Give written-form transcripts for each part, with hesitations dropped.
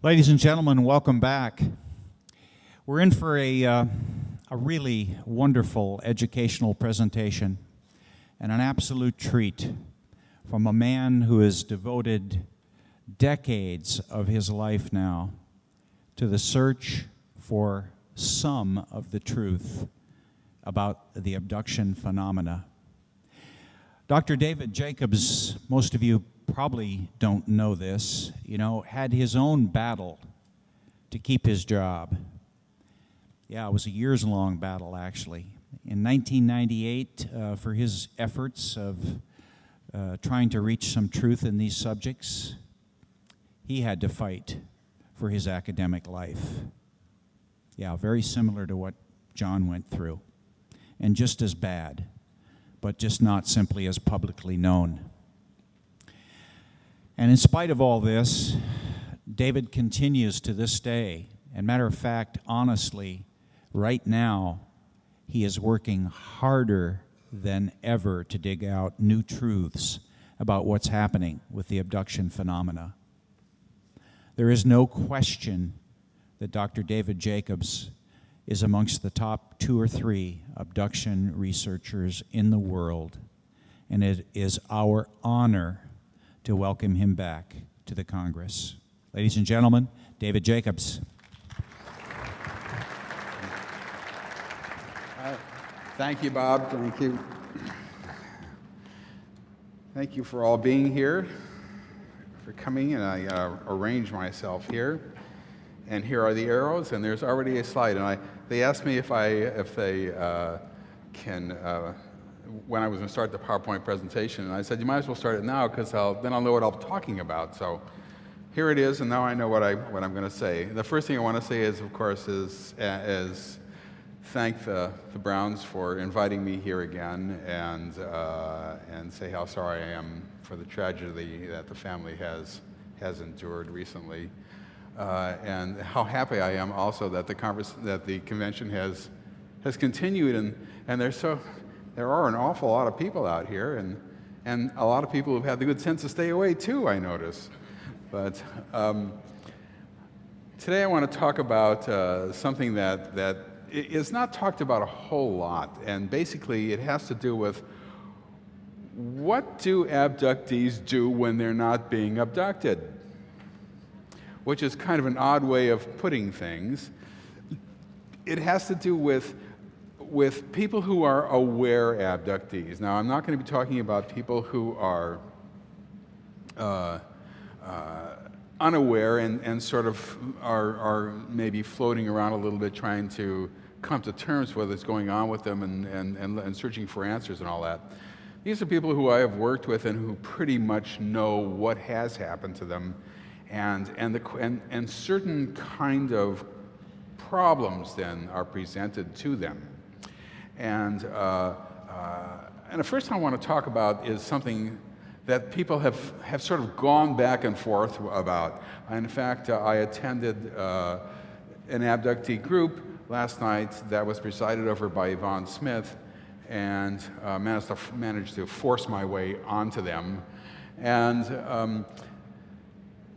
Ladies and gentlemen, welcome back. We're in for a really wonderful educational presentation and an absolute treat from a man who has devoted decades of his life now to the search for some of the truth about the abduction phenomena. Dr. David Jacobs, most of you probably don't know this, had his own battle to keep his job. Yeah, it was a years-long battle, actually. In 1998, for his efforts of trying to reach some truth in these subjects, he had to fight for his academic life. Yeah, very similar to what John went through, and just as bad, but just not simply as publicly known. And in spite of all this, David continues to this day. And matter of fact, honestly, right now, he is working harder than ever to dig out new truths about what's happening with the abduction phenomena. There is no question that Dr. David Jacobs is amongst the top 2 or 3 abduction researchers in the world, and it is our honor to welcome him back to the Congress. Ladies and gentlemen, David Jacobs. Thank you, Bob. Thank you. Thank you for all being here, for coming, and I arranged myself here. And here are the arrows, and there's already a slide. And they asked me if they can, when I was going to start the PowerPoint presentation, and I said, you might as well start it now, because then I'll know what I'm talking about. So here it is, and now I know what I'm going to say. The first thing I want to say is, of course, is thank the Browns for inviting me here again, and say how sorry I am for the tragedy that the family has endured recently, and how happy I am also that the convention has continued, and there are an awful lot of people out here, and a lot of people who've had the good sense to stay away too, I notice. But today I want to talk about something that is not talked about a whole lot, and basically it has to do with what do abductees do when they're not being abducted, which is kind of an odd way of putting things. It has to do with people who are aware abductees. Now, I'm not going to be talking about people who are unaware and sort of are maybe floating around a little bit trying to come to terms with what's going on with them and searching for answers and all that. These are people who I have worked with and who pretty much know what has happened to them and certain kind of problems then are presented to them. And the first thing I want to talk about is something that people have sort of gone back and forth about. In fact, I attended an abductee group last night that was presided over by Yvonne Smith, and managed to force my way onto them. And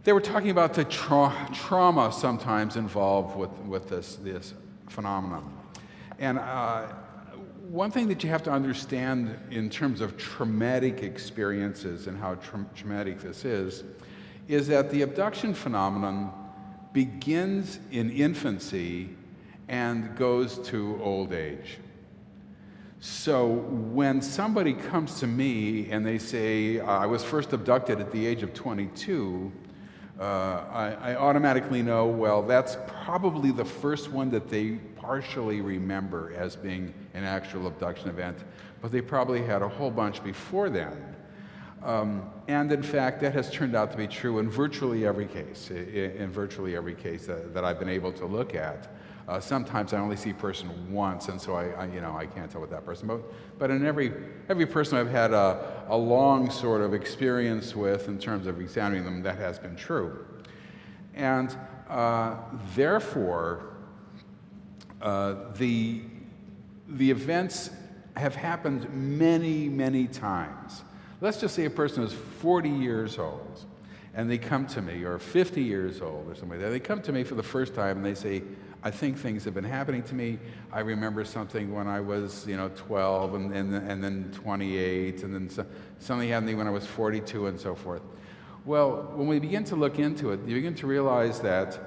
they were talking about the trauma sometimes involved with this phenomenon. And one thing that you have to understand in terms of traumatic experiences and how traumatic this is that the abduction phenomenon begins in infancy and goes to old age. So when somebody comes to me and they say, I was first abducted at the age of 22, I automatically know, well, that's probably the first one that they partially remember as being an actual abduction event, but they probably had a whole bunch before then. And in fact, that has turned out to be true in virtually every case, that I've been able to look at. Sometimes I only see a person once, and so I can't tell what that person. But in every person I've had a long sort of experience with in terms of examining them, that has been true. And therefore, the events have happened many, many times. Let's just say a person is 40 years old, and they come to me, or 50 years old or something like that. They come to me for the first time and they say, I think things have been happening to me. I remember something when I was 12 and then 28, and then something happened to me when I was 42 and so forth. Well, when we begin to look into it, you begin to realize that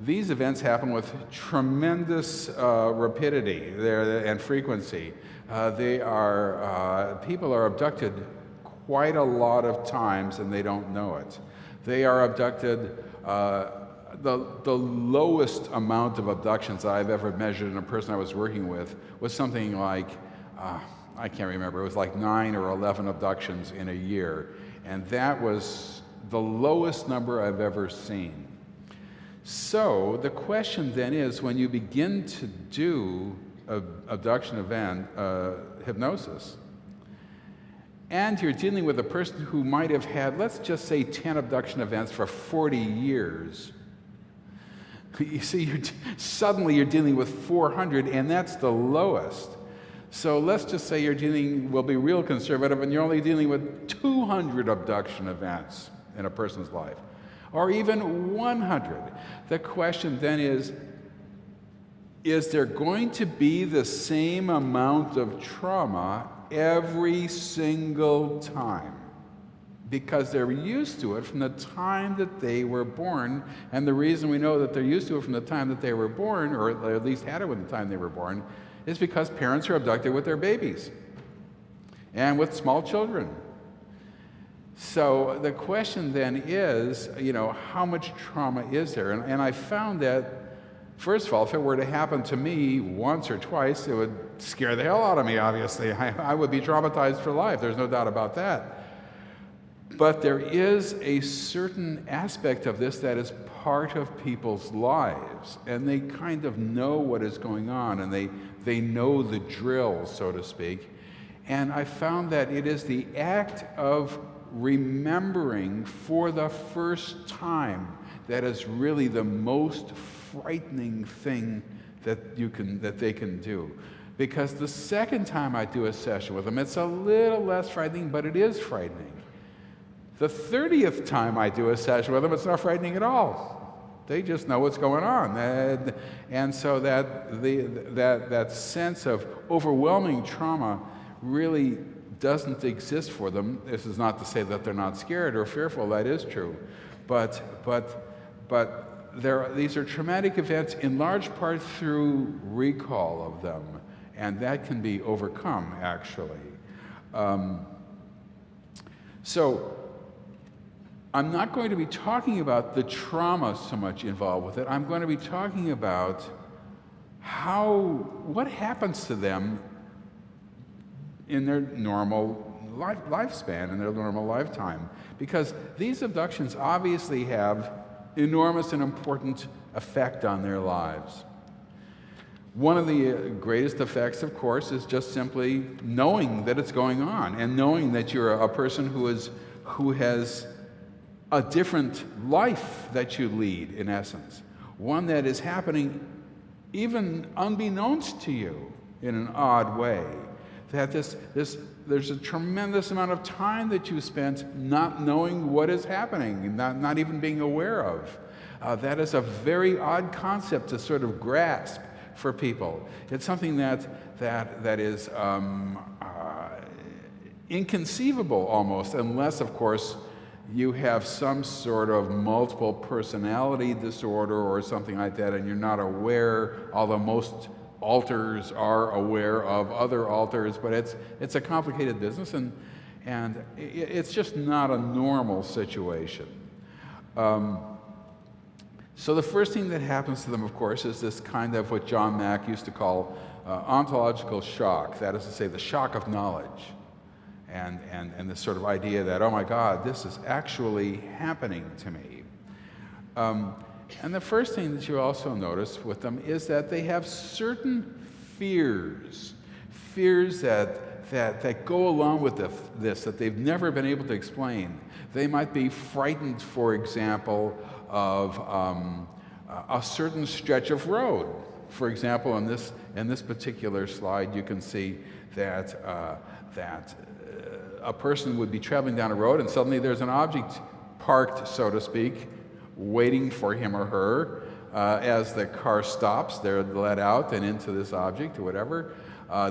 these events happen with tremendous rapidity and frequency. People are abducted quite a lot of times and they don't know it. They are abducted, the lowest amount of abductions I've ever measured in a person I was working with was something like, I can't remember, it was like 9 or 11 abductions in a year. And that was the lowest number I've ever seen. So the question then is, when you begin to do abduction event hypnosis, and you're dealing with a person who might have had, let's just say, 10 abduction events for 40 years, you see, suddenly you're dealing with 400, and that's the lowest. So let's just say we'll be real conservative, and you're only dealing with 200 abduction events in a person's life, or even 100. The question then is there going to be the same amount of trauma every single time? Because they're used to it from the time that they were born, and the reason we know that they're used to it from the time that they were born, or at least had it from the time they were born, is because parents are abducted with their babies and with small children. So the question then is, how much trauma is there? And I found that, first of all, if it were to happen to me once or twice, it would scare the hell out of me, obviously. I would be traumatized for life, there's no doubt about that. But there is a certain aspect of this that is part of people's lives, and they kind of know what is going on, and they know the drill, so to speak. And I found that it is the act of remembering for the first time that is really the most frightening thing that they can do. Because the second time I do a session with them, it's a little less frightening, but it is frightening. The 30th time I do a session with them, it's not frightening at all. They just know what's going on. And so that sense of overwhelming trauma really doesn't exist for them. This is not to say that they're not scared or fearful, that is true. But these are traumatic events in large part through recall of them, and that can be overcome, actually. So I'm not going to be talking about the trauma so much involved with it. I'm going to be talking about what happens to them in their normal lifespan, in their normal lifetime. Because these abductions obviously have enormous and important effect on their lives. One of the greatest effects, of course, is just simply knowing that it's going on, and knowing that you're a person who has a different life that you lead, in essence. One that is happening even unbeknownst to you in an odd way. That there's a tremendous amount of time that you spent not knowing what is happening, not even being aware of. That is a very odd concept to sort of grasp for people. It's something that is inconceivable almost, unless, of course, you have some sort of multiple personality disorder or something like that, and you're not aware, although most alters are aware of other alters, but it's a complicated business, and it's just not a normal situation. So the first thing that happens to them, of course, is this kind of what John Mack used to call ontological shock. That is to say, the shock of knowledge, and this sort of idea that, oh my God, this is actually happening to me. And the first thing that you also notice with them is that they have certain fears that go along with this that they've never been able to explain. They might be frightened, for example, of a certain stretch of road. For example, in this particular slide, you can see that a person would be traveling down a road, and suddenly there's an object parked, so to speak, waiting for him or her. As the car stops, they're let out and into this object or whatever.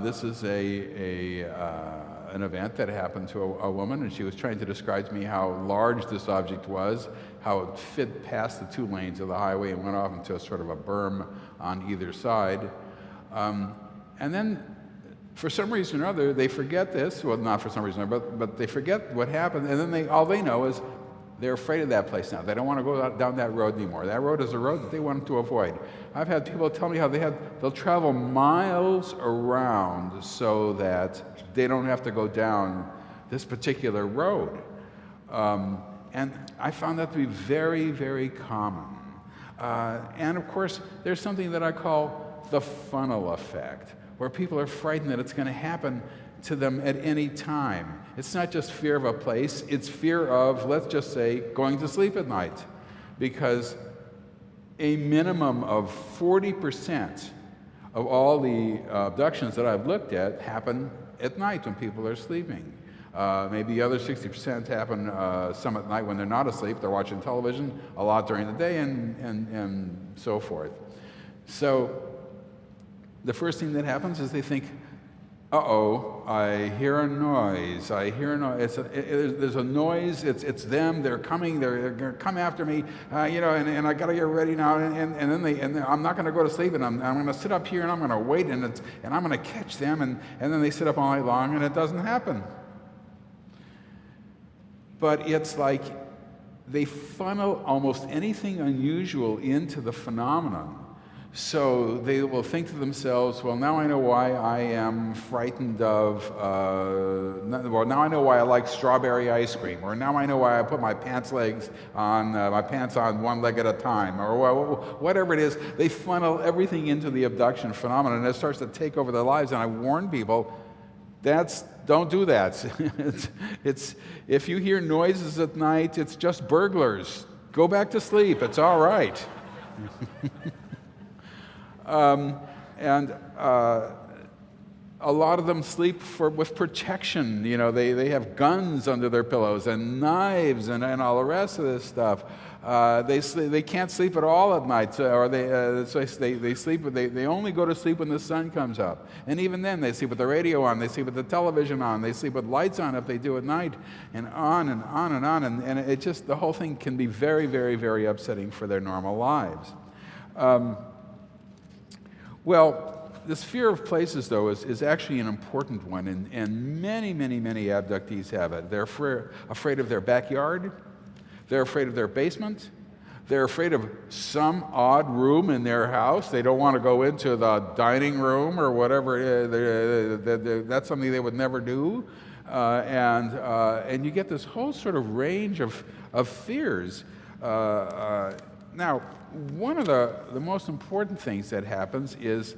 This is an event that happened to a woman, and she was trying to describe to me how large this object was, how it fit past the 2 lanes of the highway and went off into a sort of a berm on either side. And then, for some reason or other, they forget this. Well, not for some reason, but they forget what happened, and then all they know is they're afraid of that place now. They don't want to go down that road anymore. That road is a road that they want to avoid. I've had people tell me how they'll travel miles around so that they don't have to go down this particular road. And I found that to be very, very common. And of course, there's something that I call the funnel effect, where people are frightened that it's going to happen to them at any time. It's not just fear of a place, it's fear of, let's just say, going to sleep at night. Because a minimum of 40% of all the abductions that I've looked at happen at night when people are sleeping. Maybe the other 60% happen some at night when they're not asleep, they're watching television, a lot during the day, and so forth. So the first thing that happens is they think, uh-oh, I hear a noise. There's a noise. It's them. They're coming. They're going to come after me. And I got to get ready now. And then I'm not going to go to sleep. And I'm going to sit up here and I'm going to wait. And I'm going to catch them. And then they sit up all night long and it doesn't happen. But it's like they funnel almost anything unusual into the phenomenon. So they will think to themselves, well, now I know why I am frightened of, now I know why I like strawberry ice cream, or now I know why I put my pants on one leg at a time, or whatever it is. They funnel everything into the abduction phenomenon, and it starts to take over their lives. And I warn people, don't do that. If you hear noises at night, it's just burglars. Go back to sleep. It's all right. A lot of them sleep with protection. They have guns under their pillows and knives and all the rest of this stuff. They can't sleep at all at night, or they sleep. They only go to sleep when the sun comes up, and even then they sleep with the radio on. They sleep with the television on. They sleep with lights on if they do at night, and on and on and on. And it just, the whole thing can be very, very, very upsetting for their normal lives. Well, this fear of places, though, is actually an important one, and many, many, many abductees have it. They're afraid of their backyard. They're afraid of their basement. They're afraid of some odd room in their house. They don't want to go into the dining room or whatever. That's something they would never do. And you get this whole sort of range of fears. Now, one of the most important things that happens is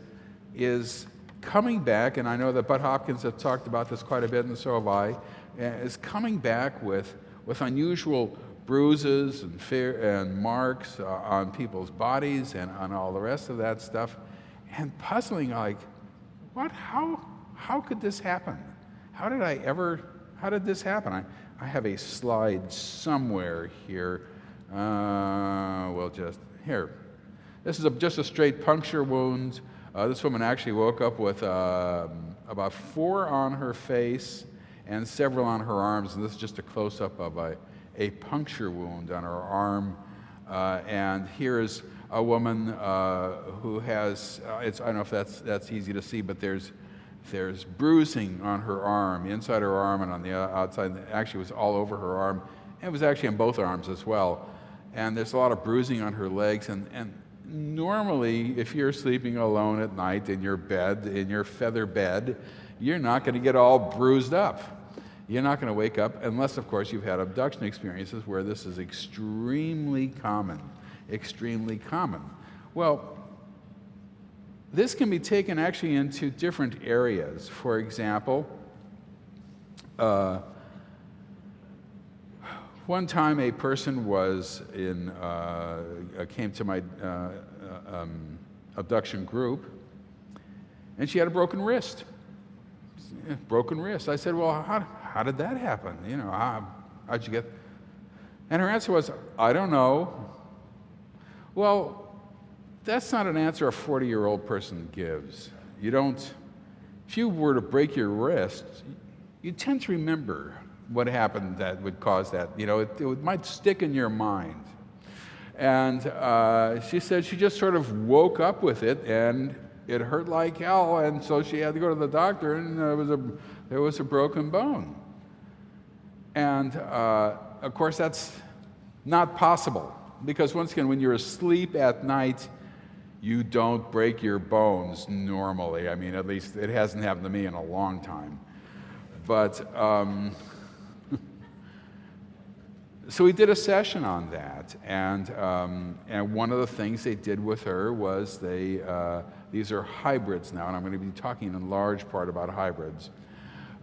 coming back, and I know that Bud Hopkins have talked about this quite a bit, and so have I, is coming back with unusual bruises and fear and marks on people's bodies and on all the rest of that stuff, and puzzling like, how could this happen? How did this happen? I have a slide somewhere here. Here. This is just a straight puncture wound. This woman actually woke up with about 4 on her face and several on her arms, and this is just a close-up of a puncture wound on her arm. And here is a woman who has, I don't know if that's easy to see, but there's bruising on her arm, inside her arm and on the outside. Actually, it was all over her arm. And it was actually on both arms as well. And there's a lot of bruising on her legs. And normally, if you're sleeping alone at night in your bed, in your feather bed, you're not going to get all bruised up. You're not going to wake up unless, of course, you've had abduction experiences where this is extremely common. Extremely common. Well, this can be taken actually into different areas. For example, one time a person came to my abduction group, and she had a broken wrist. Broken wrist. I said, well, how did that happen? How'd you get? And her answer was, I don't know. Well, that's not an answer a 40-year-old person gives. You don't, if you were to break your wrist, you tend to remember what happened that would cause that. You know, it might stick in your mind. And she said she just sort of woke up with it, and it hurt like hell, and so she had to go to the doctor, and there was a broken bone. And of course, that's not possible, because once again, when you're asleep at night, you don't break your bones normally. I mean, at least it hasn't happened to me in a long time. But so we did a session on that, and one of the things they did with her was these are hybrids now, and I'm going to be talking in large part about hybrids,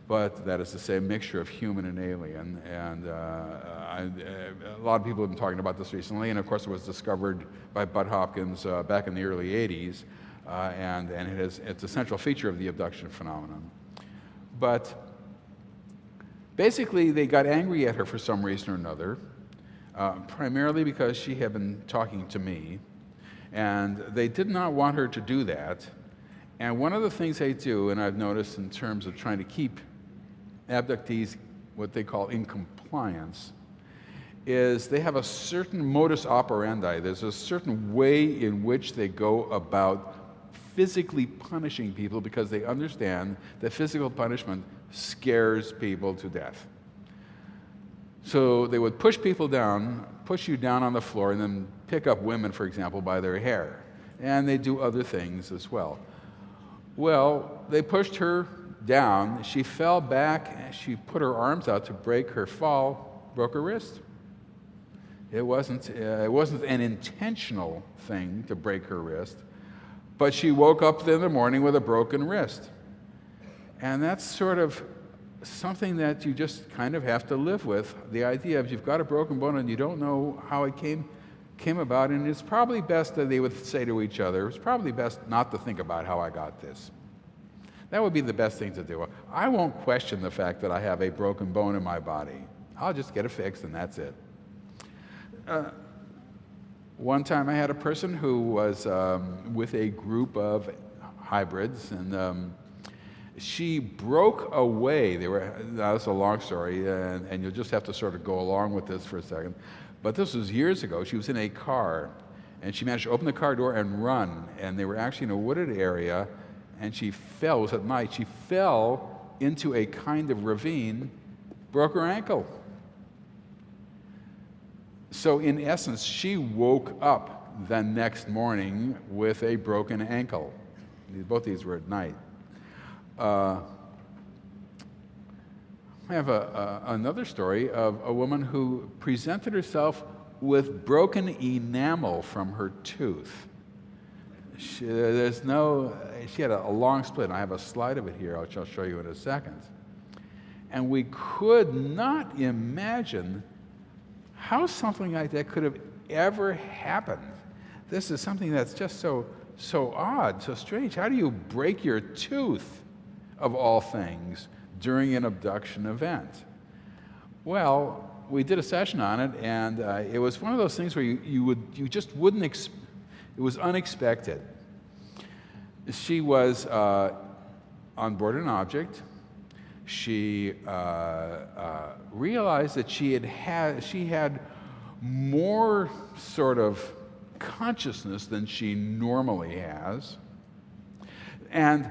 but that is to say a mixture of human and alien, and a lot of people have been talking about this recently, and of course it was discovered by Bud Hopkins back in the early 80s, and it's a central feature of the abduction phenomenon. But basically, they got angry at her for some reason or another, primarily because she had been talking to me, and they did not want her to do that. And one of the things they do, and I've noticed in terms of trying to keep abductees what they call in compliance, is they have a certain modus operandi. There's a certain way in which they go about physically punishing people because they understand that physical punishment scares people to death. So they would push you down on the floor, and then pick up women, for example, by their hair. And they do other things as well. Well, they pushed her down. She fell back, and she put her arms out to break her fall, broke her wrist. It wasn't an intentional thing to break her wrist, but she woke up in the morning with a broken wrist. And that's sort of something that you just kind of have to live with. The idea of you've got a broken bone and you don't know how it came about, and it's probably best that they would say to each other, it's probably best not to think about how I got this. That would be the best thing to do. I won't question the fact that I have a broken bone in my body. I'll just get it fixed and that's it. One time I had a person who was with a group of hybrids, and she broke away. Now, that's a long story, and you'll just have to sort of go along with this for a second. But this was years ago. She was in a car, and she managed to open the car door and run. And they were actually in a wooded area, and she fell. It was at night. She fell into a kind of ravine, broke her ankle. So in essence, she woke up the next morning with a broken ankle. Both these were at night. I have another story of a woman who presented herself with broken enamel from her tooth. She had a long split, and I have a slide of it here, which I'll show you in a second. And we could not imagine how something like that could have ever happened. This is something that's just so odd, so strange. How do you break your tooth, of all things, during an abduction event? Well, we did a session on it, and it was one of those things where you just wouldn't it was unexpected. She was on board an object. She realized that she had more sort of consciousness than she normally has, and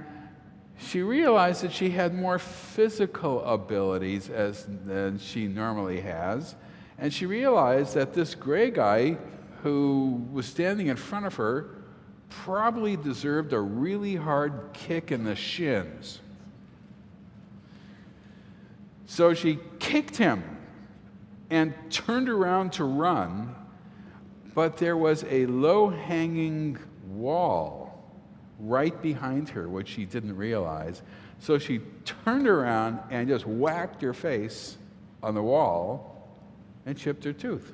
she realized that she had more physical abilities than she normally has, and she realized that this gray guy who was standing in front of her probably deserved a really hard kick in the shins. So she kicked him and turned around to run, but there was a low-hanging wall right behind her, which she didn't realize. So she turned around and just whacked her face on the wall and chipped her tooth.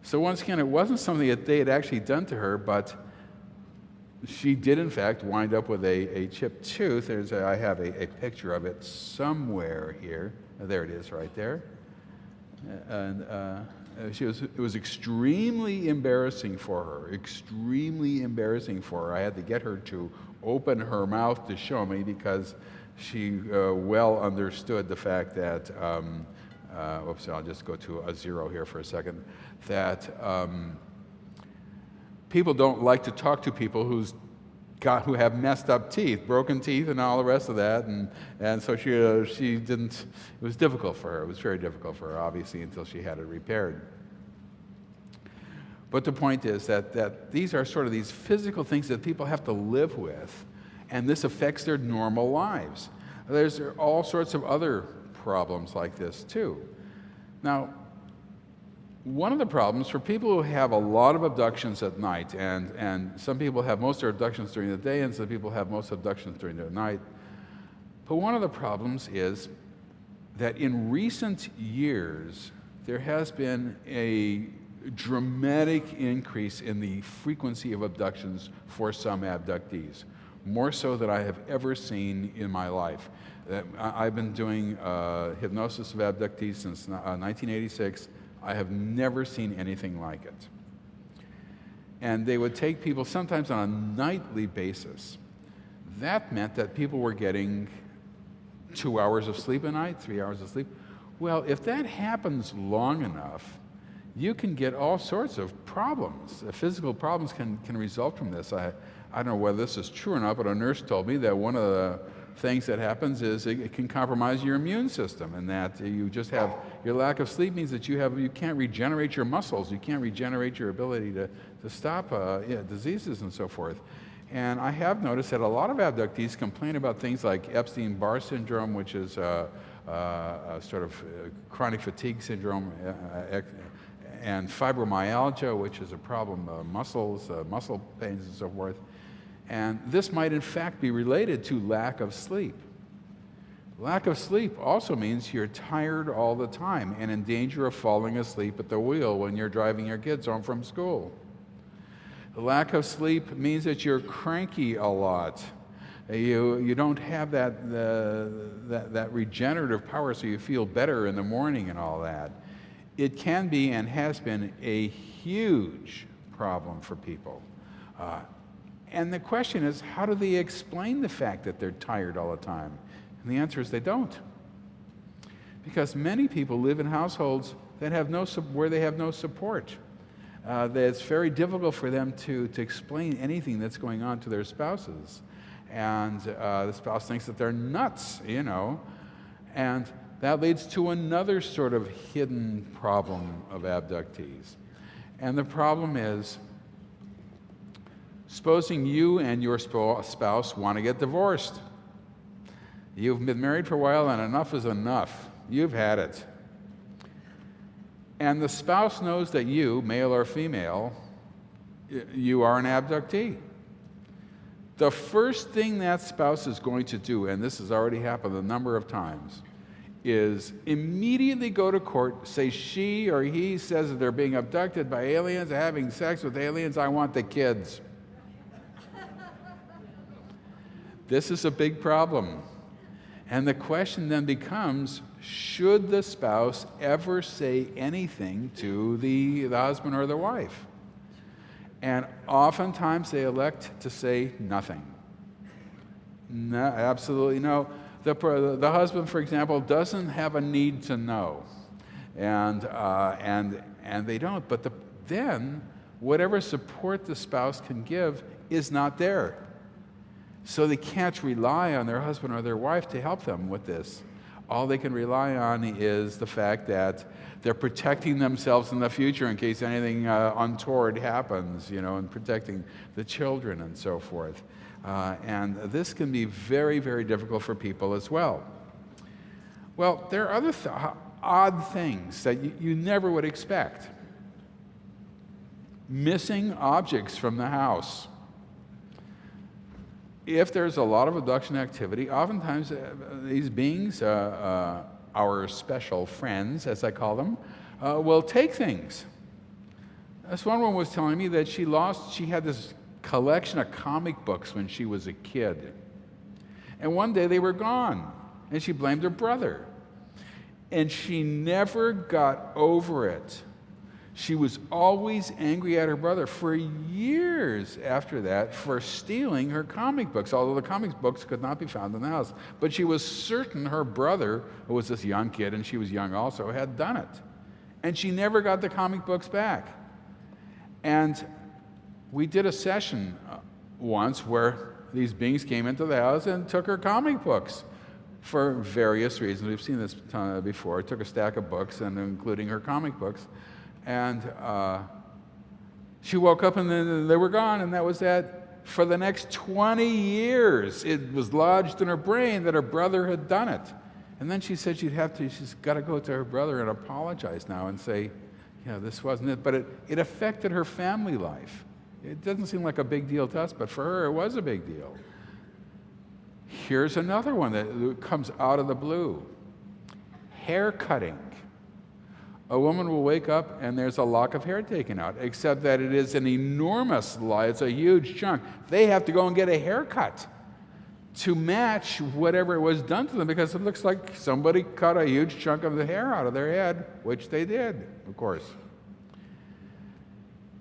So once again, it wasn't something that they had actually done to her, but she did, in fact, wind up with a chipped tooth. I have a picture of it somewhere here. There it is right there. and it was extremely embarrassing for her, extremely embarrassing for her. I had to get her to open her mouth to show me because she well understood the fact that, oops, I'll just go to a zero here for a second, that people don't like to talk to people who have messed up teeth, broken teeth, and all the rest of that, and so she didn't. It was difficult for her. It was very difficult for her, obviously, until she had it repaired. But the point is that these are sort of these physical things that people have to live with, and this affects their normal lives. There's all sorts of other problems like this too. Now, one of the problems for people who have a lot of abductions at night, and some people have most of their abductions during the day, and some people have most abductions during the night, but one of the problems is that in recent years, there has been a dramatic increase in the frequency of abductions for some abductees, more so than I have ever seen in my life. I've been doing hypnosis of abductees since 1986. I have never seen anything like it. And they would take people sometimes on a nightly basis. That meant that people were getting 2 hours of sleep a night, 3 hours of sleep. Well, if that happens long enough, you can get all sorts of problems. Physical problems can result from this. I don't know whether this is true or not, but a nurse told me that one of the things that happens is it can compromise your immune system, and that you just have your lack of sleep means that you can't regenerate your muscles, you can't regenerate your ability to stop diseases and so forth. And I have noticed that a lot of abductees complain about things like Epstein-Barr syndrome, which is a sort of chronic fatigue syndrome, and fibromyalgia, which is a problem of muscles, muscle pains and so forth. And this might in fact be related to lack of sleep. Lack of sleep also means you're tired all the time and in danger of falling asleep at the wheel when you're driving your kids home from school. The lack of sleep means that you're cranky a lot. You don't have that regenerative power, so you feel better in the morning and all that. It can be and has been a huge problem for people. And the question is, how do they explain the fact that they're tired all the time? And the answer is they don't. Because many people live in households that where they have no support. That it's very difficult for them to explain anything that's going on to their spouses. And the spouse thinks that they're nuts, And that leads to another sort of hidden problem of abductees. And the problem is, supposing you and your spouse want to get divorced. You've been married for a while and enough is enough. You've had it. And the spouse knows that you, male or female, you are an abductee. The first thing that spouse is going to do, and this has already happened a number of times, is immediately go to court, say she or he says that they're being abducted by aliens, having sex with aliens, I want the kids. This is a big problem. And the question then becomes, should the spouse ever say anything to the husband or the wife? And oftentimes they elect to say nothing. No, absolutely no. The husband, for example, doesn't have a need to know. And they don't. But then, whatever support the spouse can give is not there. So they can't rely on their husband or their wife to help them with this. All they can rely on is the fact that they're protecting themselves in the future in case anything untoward happens, and protecting the children and so forth. And this can be very, very difficult for people as well. Well, there are other odd things that you never would expect. Missing objects from the house. If there's a lot of abduction activity, oftentimes these beings, our special friends, as I call them, will take things. This one woman was telling me that she had this collection of comic books when she was a kid. And one day they were gone, and she blamed her brother. And she never got over it. She was always angry at her brother for years after that for stealing her comic books, although the comic books could not be found in the house. But she was certain her brother, who was this young kid, and she was young also, had done it. And she never got the comic books back. And we did a session once where these beings came into the house and took her comic books for various reasons. We've seen this before. Took a stack of books, and including her comic books. And she woke up and then they were gone, and that was that. For the next 20 years, it was lodged in her brain that her brother had done it. And then she said she's got to go to her brother and apologize now and say, this wasn't it. But it affected her family life. It doesn't seem like a big deal to us, but for her, it was a big deal. Here's another one that comes out of the blue. Hair cutting. A woman will wake up and there's a lock of hair taken out, except that it is an enormous lie. It's a huge chunk. They have to go and get a haircut to match whatever was done to them, because it looks like somebody cut a huge chunk of the hair out of their head, which they did, of course.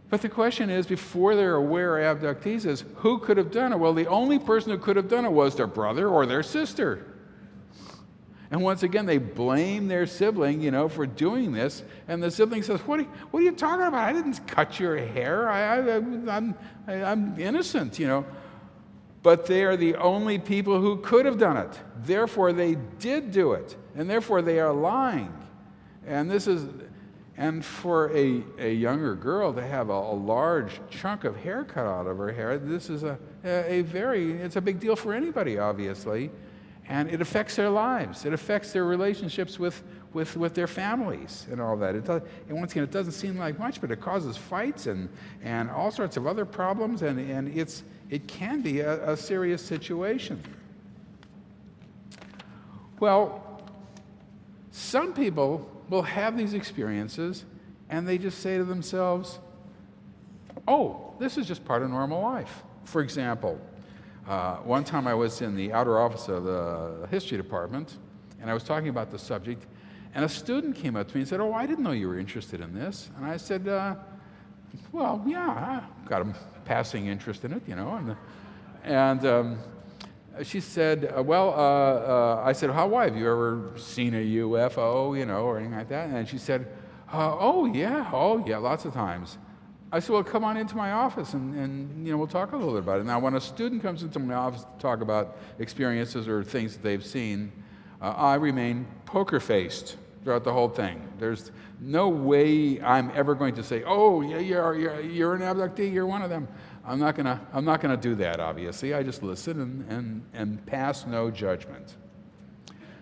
But the question is, before they're aware of abductees, is who could have done it? Well, the only person who could have done it was their brother or their sister. And once again, they blame their sibling, for doing this. And the sibling says, what are you talking about? I didn't cut your hair. I'm innocent, But they are the only people who could have done it. Therefore, they did do it. And therefore, they are lying. And for a younger girl to have a large chunk of hair cut out of her hair, this is it's a big deal for anybody, obviously. And it affects their lives. It affects their relationships with their families and all that. And once again, it doesn't seem like much, but it causes fights and all sorts of other problems, and it can be a serious situation. Well, some people will have these experiences, and they just say to themselves, oh, this is just part of normal life. For example, one time I was in the outer office of the history department, and I was talking about the subject, and a student came up to me and said, oh, I didn't know you were interested in this. And I said, well, yeah, I got a passing interest in it, And she said, I said, why? Have you ever seen a UFO, or anything like that? And she said, oh, yeah, lots of times. I said, well, come on into my office and we'll talk a little bit about it. Now, when a student comes into my office to talk about experiences or things that they've seen, I remain poker-faced throughout the whole thing. There's no way I'm ever going to say, oh, yeah, you're an abductee, you're one of them. I'm not gonna do that, obviously. I just listen and pass no judgment.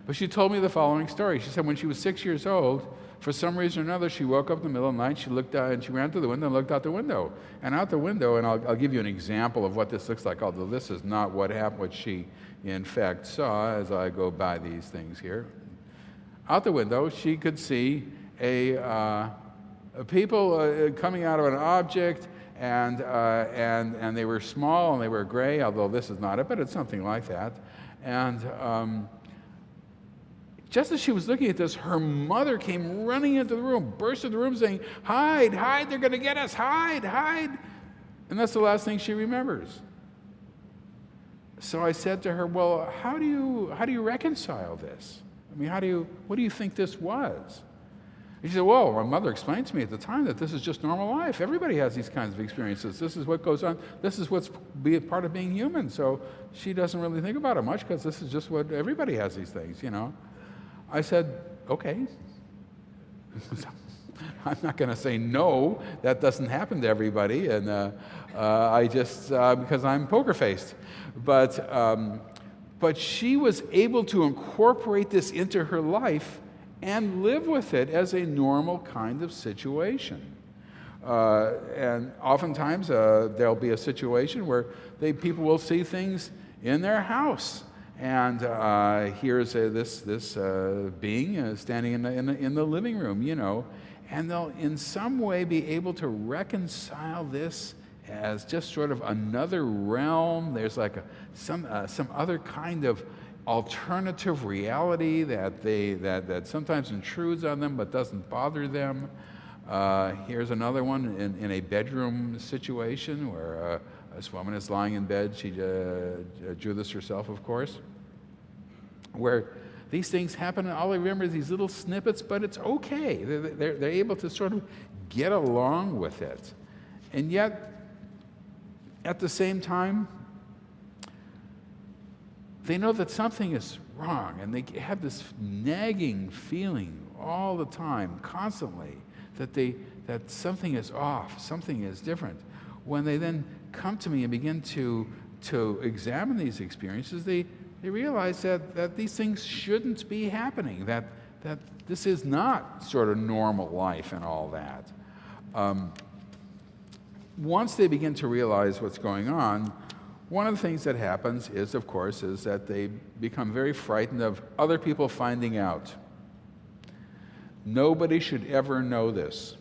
But she told me the following story. She said when she was 6 years old, for some reason or another, she woke up in the middle of the night, she looked out, and she ran to the window and looked out the window. And out the window, and I'll give you an example of what this looks like, although this is not what happened, what she in fact saw as I go by these things here. Out the window, she could see people coming out of an object, and they were small and they were gray, although this is not it, but it's something like that. And just as she was looking at this, her mother came running into the room, burst into the room saying, hide, they're going to get us, hide. And that's the last thing she remembers. So I said to her, well, how do you reconcile this? I mean, what do you think this was? And she said, well, my mother explained to me at the time that this is just normal life. Everybody has these kinds of experiences. This is what goes on. This is what's part of being human. So she doesn't really think about it much because this is just what everybody has these things, I said, okay. I'm not going to say no, that doesn't happen to everybody, and I just, because I'm poker-faced. But she was able to incorporate this into her life and live with it as a normal kind of situation. And oftentimes there'll be a situation where people will see things in their house. And here's this being standing in the living room, and they'll in some way be able to reconcile this as just sort of another realm. There's like some other kind of alternative reality that sometimes intrudes on them but doesn't bother them. Here's another one in a bedroom situation where this woman is lying in bed. She drew this herself, of course, where these things happen, and all I remember is these little snippets, but it's okay. They're able to sort of get along with it. And yet, at the same time, they know that something is wrong, and they have this nagging feeling all the time, constantly, that something is off, something is different. When they then come to me and begin to examine these experiences, they realize that these things shouldn't be happening, that this is not sort of normal life and all that. Once they begin to realize what's going on, one of the things that happens is, of course, is that they become very frightened of other people finding out. Nobody should ever know this.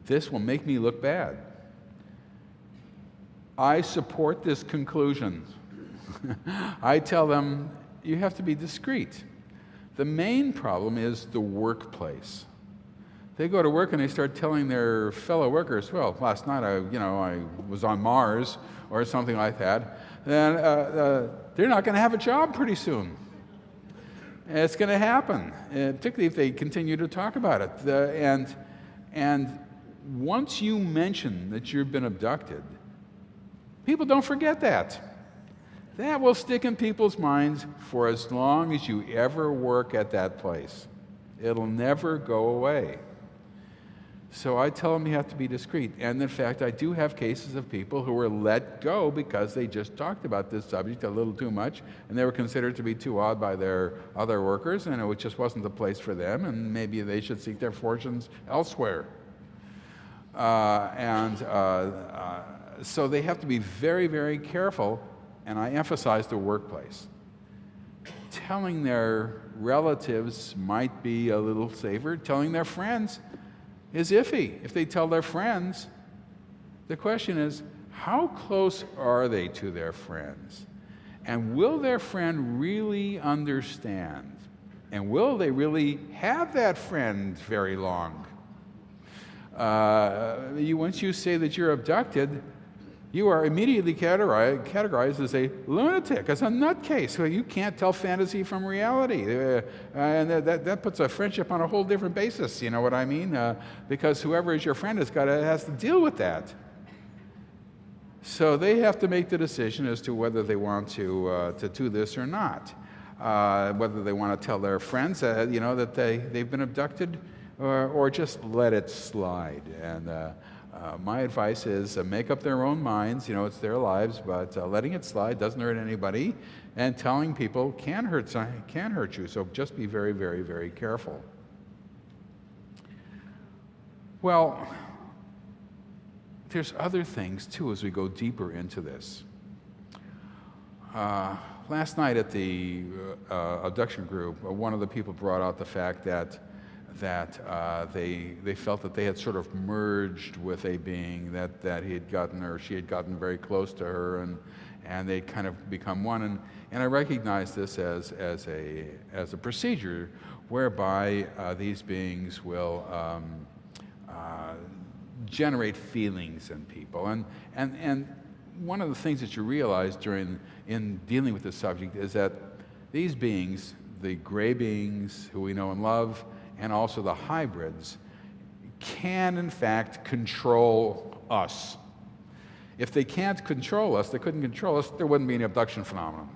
This will make me look bad. I support this conclusion. I tell them, you have to be discreet. The main problem is the workplace. They go to work and they start telling their fellow workers, well, last night I was on Mars or something like that. Then they're not going to have a job pretty soon. It's going to happen, particularly if they continue to talk about it. And once you mention that you've been abducted, people don't forget that. That will stick in people's minds for as long as you ever work at that place. It'll never go away. So I tell them you have to be discreet. And in fact, I do have cases of people who were let go because they just talked about this subject a little too much, and they were considered to be too odd by their other workers, and it just wasn't the place for them, and maybe they should seek their fortunes elsewhere. So they have to be very, very careful, and I emphasize the workplace. Telling their relatives might be a little safer. Telling their friends is iffy. If they tell their friends, the question is, how close are they to their friends? And will their friend really understand? And will they really have that friend very long? Once you say that you're abducted, you are immediately categorized as a lunatic, as a nutcase. So you can't tell fantasy from reality. And that puts a friendship on a whole different basis, you know what I mean? Because whoever is your friend has to deal with that. So they have to make the decision as to whether they want to do this or not. Whether they want to tell their friends that they've been abducted or just let it slide. And my advice is make up their own minds. It's their lives, but letting it slide doesn't hurt anybody, and telling people can hurt you. So just be very, very, very careful. Well, there's other things too as we go deeper into this. Last night at the abduction group, one of the people brought out the fact that they felt that they had sort of merged with a being that he had gotten, or she had gotten very close to her, and they kind of become one. And I recognize this as a procedure whereby these beings will generate feelings in people. And one of the things that you realize in dealing with this subject is that these beings, the gray beings who we know and love, and also the hybrids, can in fact control us. If they can't control us, they couldn't control us, there wouldn't be any abduction phenomenon.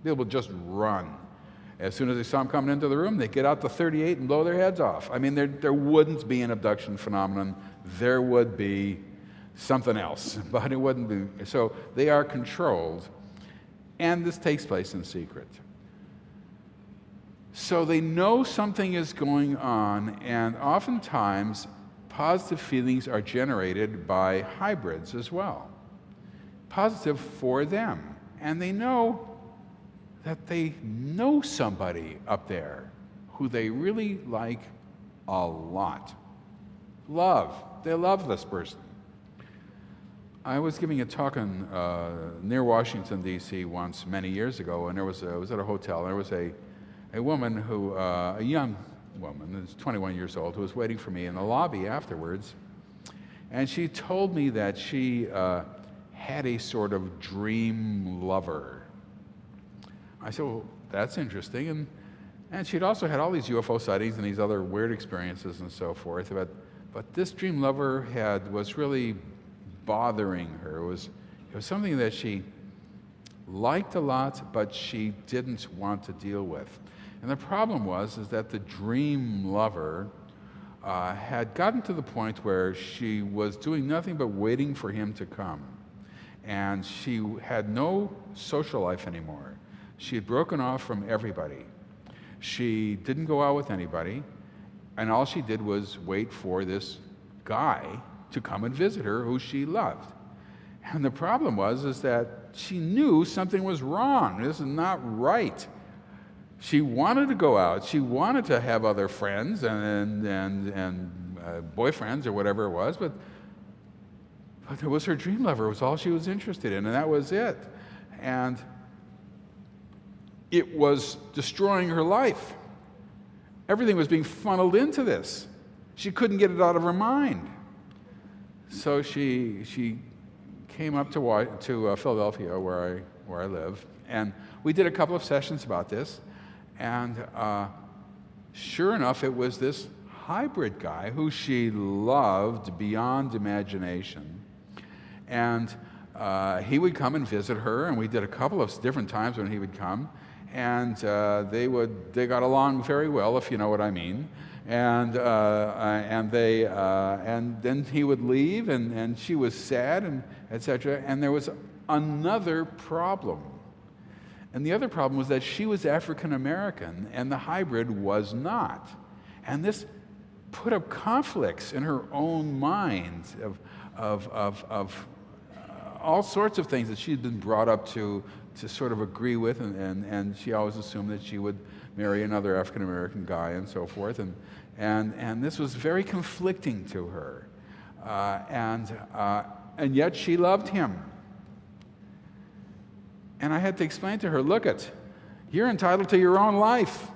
They would just run. As soon as they saw them coming into the room, they get out the .38 and blow their heads off. I mean, there wouldn't be an abduction phenomenon. There would be something else, but it wouldn't be. So they are controlled, and this takes place in secret. So they know something is going on, and oftentimes positive feelings are generated by hybrids as well. Positive for them. And they know that they know somebody up there who they really like a lot. They love this person. I was giving a talk near Washington, D.C. once, many years ago, and I was at a hotel, and there was a woman who, a young woman, who's 21 years old, who was waiting for me in the lobby afterwards, and she told me that she had a sort of dream lover. I said, well, that's interesting, and she'd also had all these UFO sightings and these other weird experiences and so forth, but this dream lover was really bothering her. It was something that she liked a lot, but she didn't want to deal with. And the problem was that the dream lover had gotten to the point where she was doing nothing but waiting for him to come. And she had no social life anymore. She had broken off from everybody. She didn't go out with anybody, and all she did was wait for this guy to come and visit her who she loved. And the problem was that she knew something was wrong. This is not right. She wanted to go out. She wanted to have other friends and boyfriends or whatever it was, but it was her dream lover. It was all she was interested in, and that was it. And it was destroying her life. Everything was being funneled into this. She couldn't get it out of her mind. So she came up to Philadelphia, where I live, and we did a couple of sessions about this. And sure enough, it was this hybrid guy who she loved beyond imagination. And he would come and visit her, and we did a couple of different times when he would come. And they got along very well, if you know what I mean. And then he would leave, and she was sad, and etc. And there was another problem. And the other problem was that she was African American, and the hybrid was not. And this put up conflicts in her own mind of all sorts of things that she had been brought up to sort of agree with, and she always assumed that she would marry another African American guy and so forth, and this was very conflicting to her, and yet she loved him. And I had to explain to her, look, you're entitled to your own life.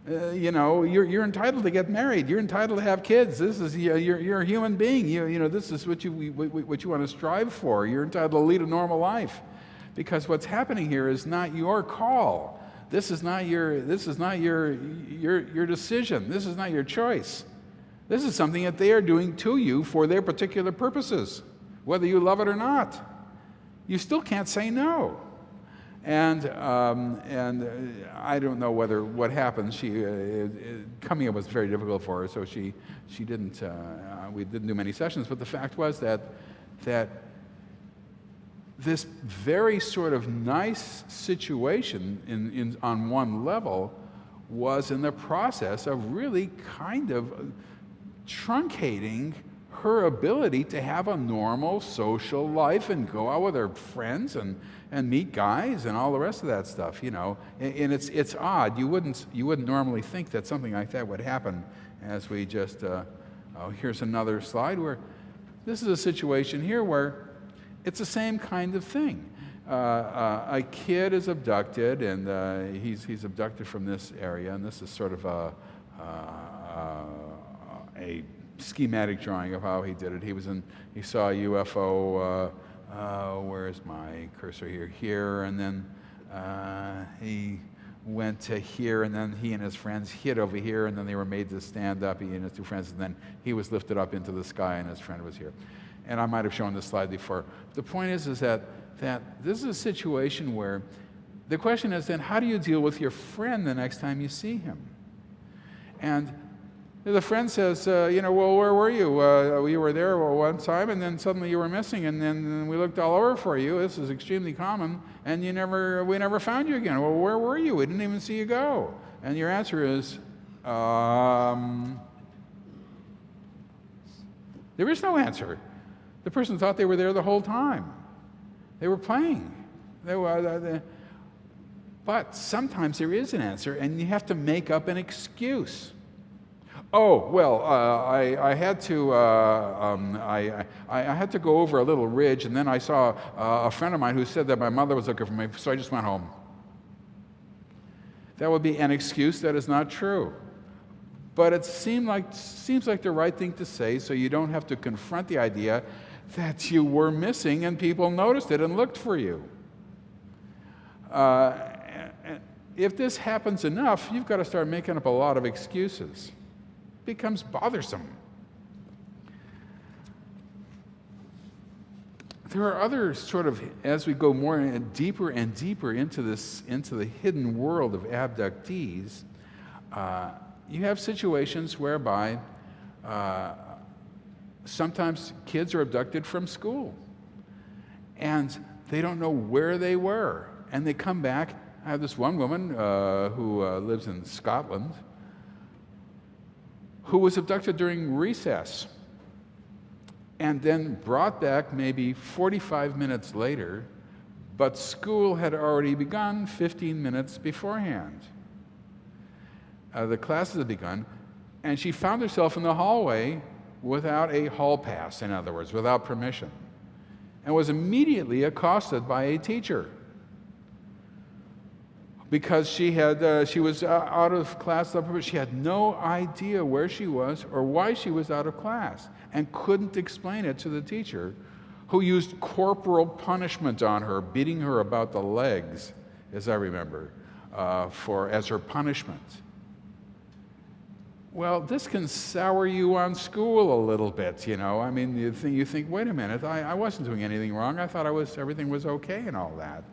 You're entitled to get married. You're entitled to have kids. This is you're a human being. This is what you want to strive for. You're entitled to lead a normal life, because what's happening here is not your call. This is not your decision. This is not your choice. This is something that they are doing to you for their particular purposes, whether you love it or not. You still can't say no. And I don't know what happened. Coming up was very difficult for her, so she didn't. We didn't do many sessions. But the fact was that this very sort of nice situation on one level was in the process of really kind of truncating her ability to have a normal social life and go out with her friends and meet guys and all the rest of that stuff, And it's odd. You wouldn't normally think that something like that would happen. As we just here's another slide where this is a situation here where it's the same kind of thing. A kid is abducted, and he's abducted from this area, and this is sort of a schematic drawing of how he did it. He saw a UFO. Where's my cursor here? Here, and then he went to here, and then he and his friends hid over here, and then they were made to stand up, he and his two friends, and then he was lifted up into the sky, and his friend was here. And I might have shown this slide before. The point is that this is a situation where the question is then, how do you deal with your friend the next time you see him? And the friend says, well, where were you? You were there one time, and then suddenly you were missing, and then we looked all over for you. This is extremely common, and we never found you again. Well, where were you? We didn't even see you go. And your answer is, there is no answer. The person thought they were there the whole time. They were playing. But sometimes there is an answer, and you have to make up an excuse. Oh, well, I had to I had to go over a little ridge, and then I saw a friend of mine who said that my mother was looking for me, so I just went home. That would be an excuse that is not true. But it seems like the right thing to say, so you don't have to confront the idea that you were missing and people noticed it and looked for you. If this happens enough, you've got to start making up a lot of excuses. It becomes bothersome. There are other sort of, as we go more and deeper into the hidden world of abductees, you have situations whereby sometimes kids are abducted from school and they don't know where they were, and they come back. I have this one woman who lives in Scotland who was abducted during recess and then brought back maybe 45 minutes later, but school had already begun 15 minutes beforehand. The classes had begun, and she found herself in the hallway without a hall pass, in other words, without permission, and was immediately accosted by a teacher because she was out of class. She had no idea where she was or why she was out of class, and couldn't explain it to the teacher, who used corporal punishment on her, beating her about the legs, as I remember, as her punishment. Well, this can sour you on school a little bit, you know. I mean, you think, wait a minute, I wasn't doing anything wrong. I thought everything was okay and all that.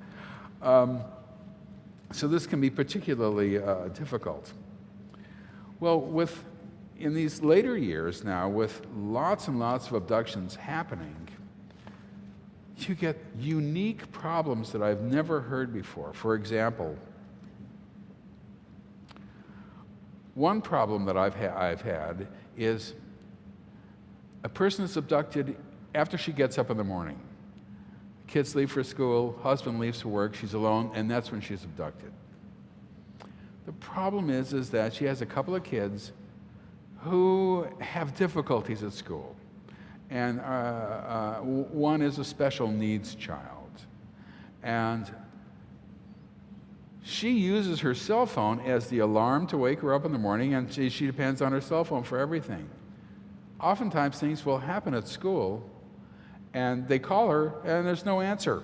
So this can be particularly difficult. Well, in these later years now, with lots and lots of abductions happening, you get unique problems that I've never heard before. For example, one problem that I've had is a person is abducted after she gets up in the morning. Kids leave for school, husband leaves for work, she's alone, and that's when she's abducted. The problem is that she has a couple of kids who have difficulties at school. And one is a special needs child. And she uses her cell phone as the alarm to wake her up in the morning, and she depends on her cell phone for everything. Oftentimes things will happen at school, and they call her, and there's no answer.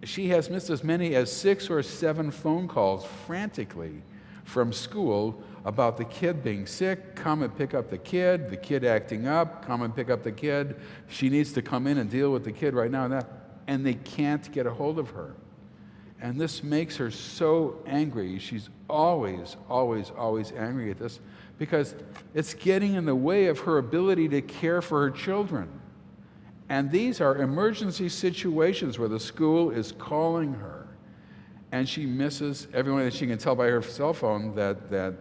She has missed as many as 6 or 7 phone calls frantically from school about the kid being sick, come and pick up the kid acting up, come and pick up the kid. She needs to come in and deal with the kid right now and they can't get a hold of her. And this makes her so angry. She's always, always, always angry at this because it's getting in the way of her ability to care for her children. And these are emergency situations where the school is calling her, and she misses everyone. That she can tell by her cell phone that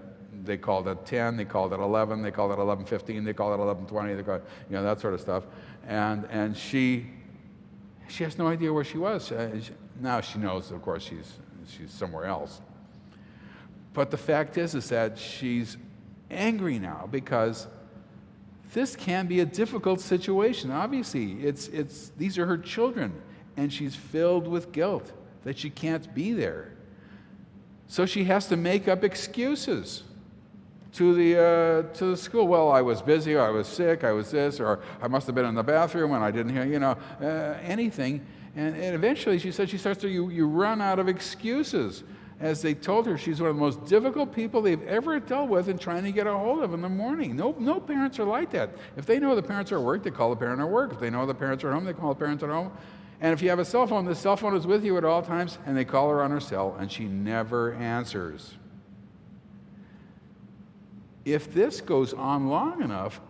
they called at 10, they called at 11, they called at 11:15, they called at 11:20, they called, that sort of stuff. And she has no idea where she was. Now she knows, of course, she's somewhere else. But the fact is that she's angry now because this can be a difficult situation. Obviously, these are her children, and she's filled with guilt that she can't be there. So she has to make up excuses to the school. Well, I was busy, or I was sick, I was this, or I must have been in the bathroom and I didn't hear, anything. And eventually, she said, you run out of excuses. As they told her, she's one of the most difficult people they've ever dealt with in trying to get a hold of in the morning. No parents are like that. If they know the parents are at work, they call the parent at work. If they know the parents are at home, they call the parents at home. And if you have a cell phone, the cell phone is with you at all times, and they call her on her cell, and she never answers. If this goes on long enough,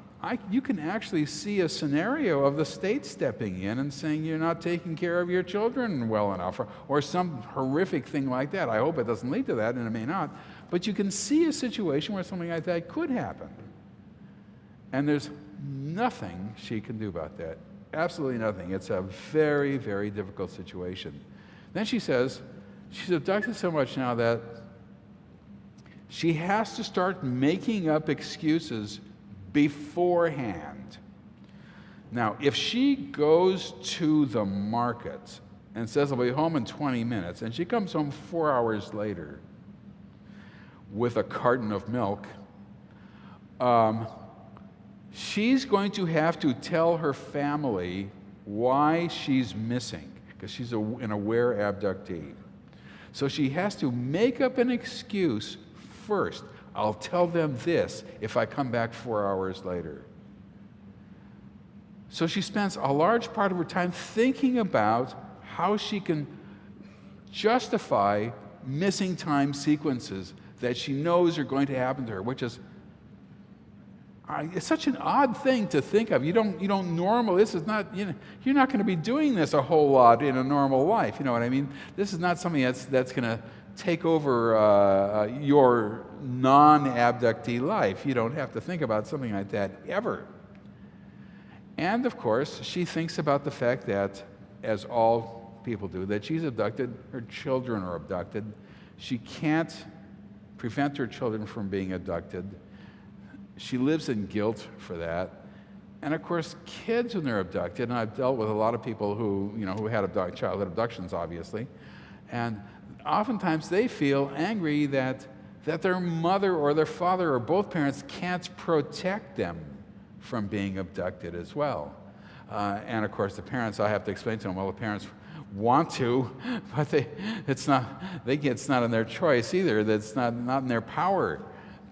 you can actually see a scenario of the state stepping in and saying you're not taking care of your children well enough, or some horrific thing like that. I hope it doesn't lead to that, and it may not. But you can see a situation where something like that could happen. And there's nothing she can do about that. Absolutely nothing. It's a very, very difficult situation. Then she says she's abducted so much now that She has to start making up excuses beforehand. Now, if she goes to the market and says, I'll be home in 20 minutes, and she comes home 4 hours later with a carton of milk, she's going to have to tell her family why she's missing, because she's an aware abductee. So she has to make up an excuse first. I'll tell them this if I come back 4 hours later. So she spends a large part of her time thinking about how she can justify missing time sequences that she knows are going to happen to her, which is it's such an odd thing to think of. You don't normally, this is not, you're not going to be doing this a whole lot in a normal life. You know what I mean? This is not something that's going to take over your non-abductee life. You don't have to think about something like that ever. And of course, she thinks about the fact that, as all people do, that she's abducted, her children are abducted. She can't prevent her children from being abducted. She lives in guilt for that. And of course, kids, when they're abducted, and I've dealt with a lot of people who had childhood abductions, obviously, and oftentimes they feel angry that their mother or their father or both parents can't protect them from being abducted as well. And of course, the parents, I have to explain to them, well, the parents want to, but it's not in their choice either. That's not in their power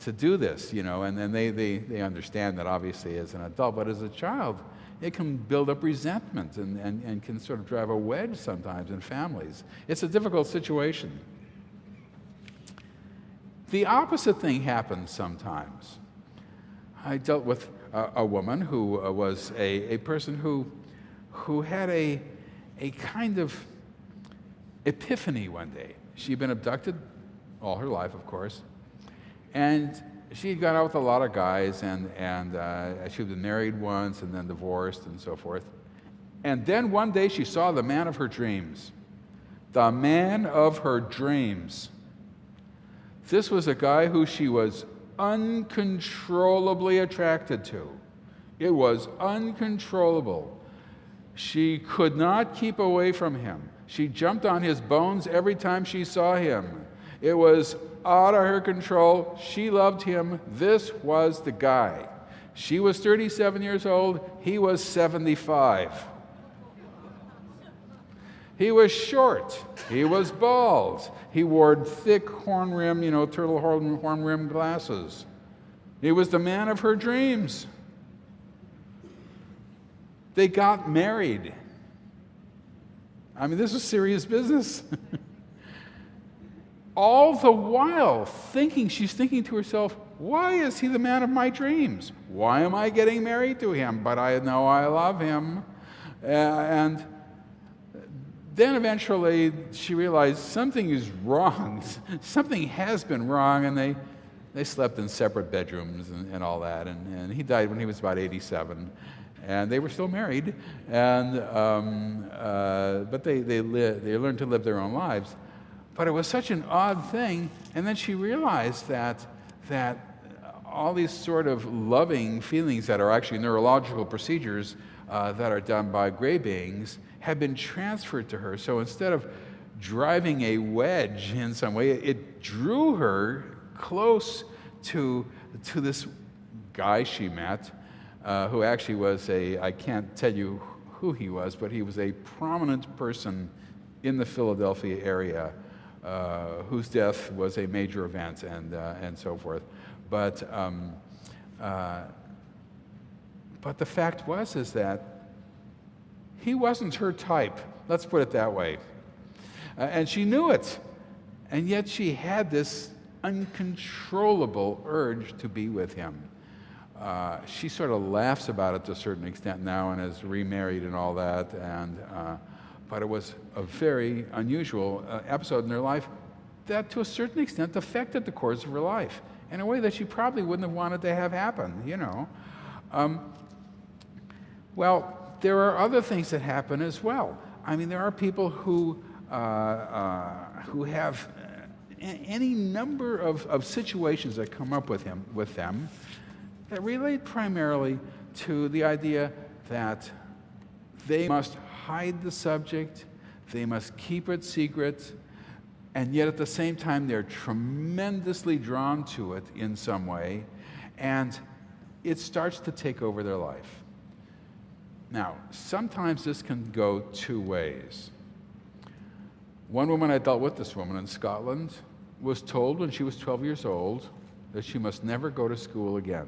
to do this, and then they understand that obviously as an adult, but as a child, it can build up resentment and can sort of drive a wedge sometimes in families. It's a difficult situation. The opposite thing happens sometimes. I dealt with a woman who was a person who had a kind of epiphany one day. She'd been abducted all her life, of course, and she'd gone out with a lot of guys, and she'd been married once and then divorced and so forth. And then one day she saw the man of her dreams. The man of her dreams. This was a guy who she was uncontrollably attracted to. It was uncontrollable. She could not keep away from him. She jumped on his bones every time she saw him. It was out of her control. She loved him. This was the guy. She was 37 years old. He was 75. He was short. He was bald. He wore thick horn rim, turtle horn rim glasses. He was the man of her dreams. They got married. I mean, this was serious business. All the while she's thinking to herself, why is he the man of my dreams? Why am I getting married to him? But I know I love him. And then eventually she realized something is wrong. Something has been wrong, and they slept in separate bedrooms and all that. And he died when he was about 87. And they were still married, and but they learned to live their own lives. But it was such an odd thing, and then she realized that all these sort of loving feelings that are actually neurological procedures that are done by gray beings had been transferred to her. So instead of driving a wedge in some way, it drew her close to this guy she met, who actually was I can't tell you who he was, but he was a prominent person in the Philadelphia area, whose death was a major event and so forth. But the fact is that he wasn't her type. Let's put it that way. And she knew it. And yet she had this uncontrollable urge to be with him. She sort of laughs about it to a certain extent now and is remarried and all that. But it was a very unusual episode in her life that to a certain extent affected the course of her life in a way that she probably wouldn't have wanted to have happen, Well, there are other things that happen as well. I mean, there are people who have any number of situations that come up with them that relate primarily to the idea that they must hide the subject, they must keep it secret, and yet at the same time they're tremendously drawn to it in some way, and it starts to take over their life. Now, sometimes this can go two ways. One woman, I dealt with this woman in Scotland, was told when she was 12 years old that she must never go to school again.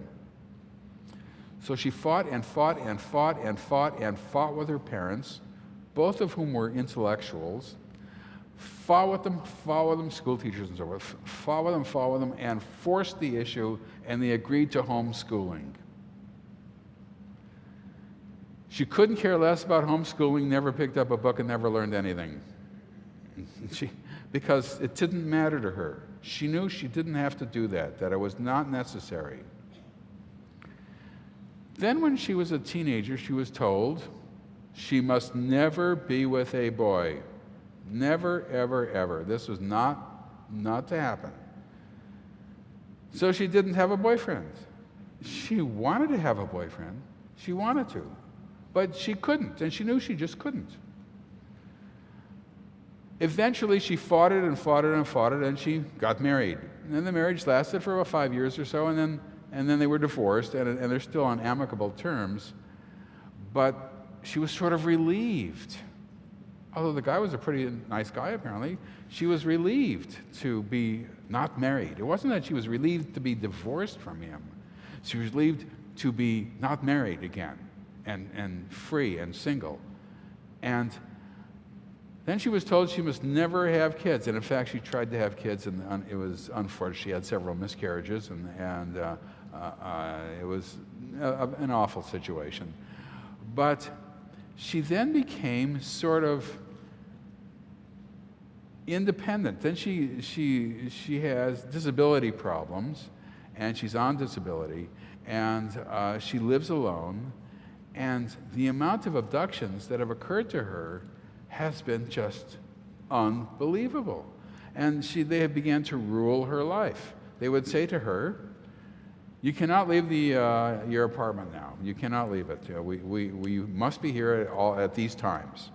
So she fought and fought and fought and fought and fought with her parents, both of whom were intellectuals, fought with them, school teachers and so forth, fought with them, and forced the issue, and they agreed to homeschooling. She couldn't care less about homeschooling, never picked up a book, and never learned anything. Because it didn't matter to her. She knew she didn't have to do that it was not necessary. Then when she was a teenager, she was told she must never be with a boy. Never, ever, ever. This was not to happen. So she didn't have a boyfriend. She wanted to have a boyfriend. She wanted to. But she couldn't, and she knew she just couldn't. Eventually, she fought it and fought it and fought it, and she got married. And then the marriage lasted for about 5 years or so, and then they were divorced, and they're still on amicable terms. But she was sort of relieved. Although the guy was a pretty nice guy, apparently, she was relieved to be not married. It wasn't that she was relieved to be divorced from him. She was relieved to be not married again, and free and single. And then she was told she must never have kids. And in fact, she tried to have kids, and it was unfortunate. She had several miscarriages, and it was an awful situation. But she then became sort of independent. Then she has disability problems, and she's on disability, and she lives alone. And the amount of abductions that have occurred to her has been just unbelievable. And they have began to rule her life. They would say to her, "You cannot leave your apartment now. You cannot leave it. We must be here at these times."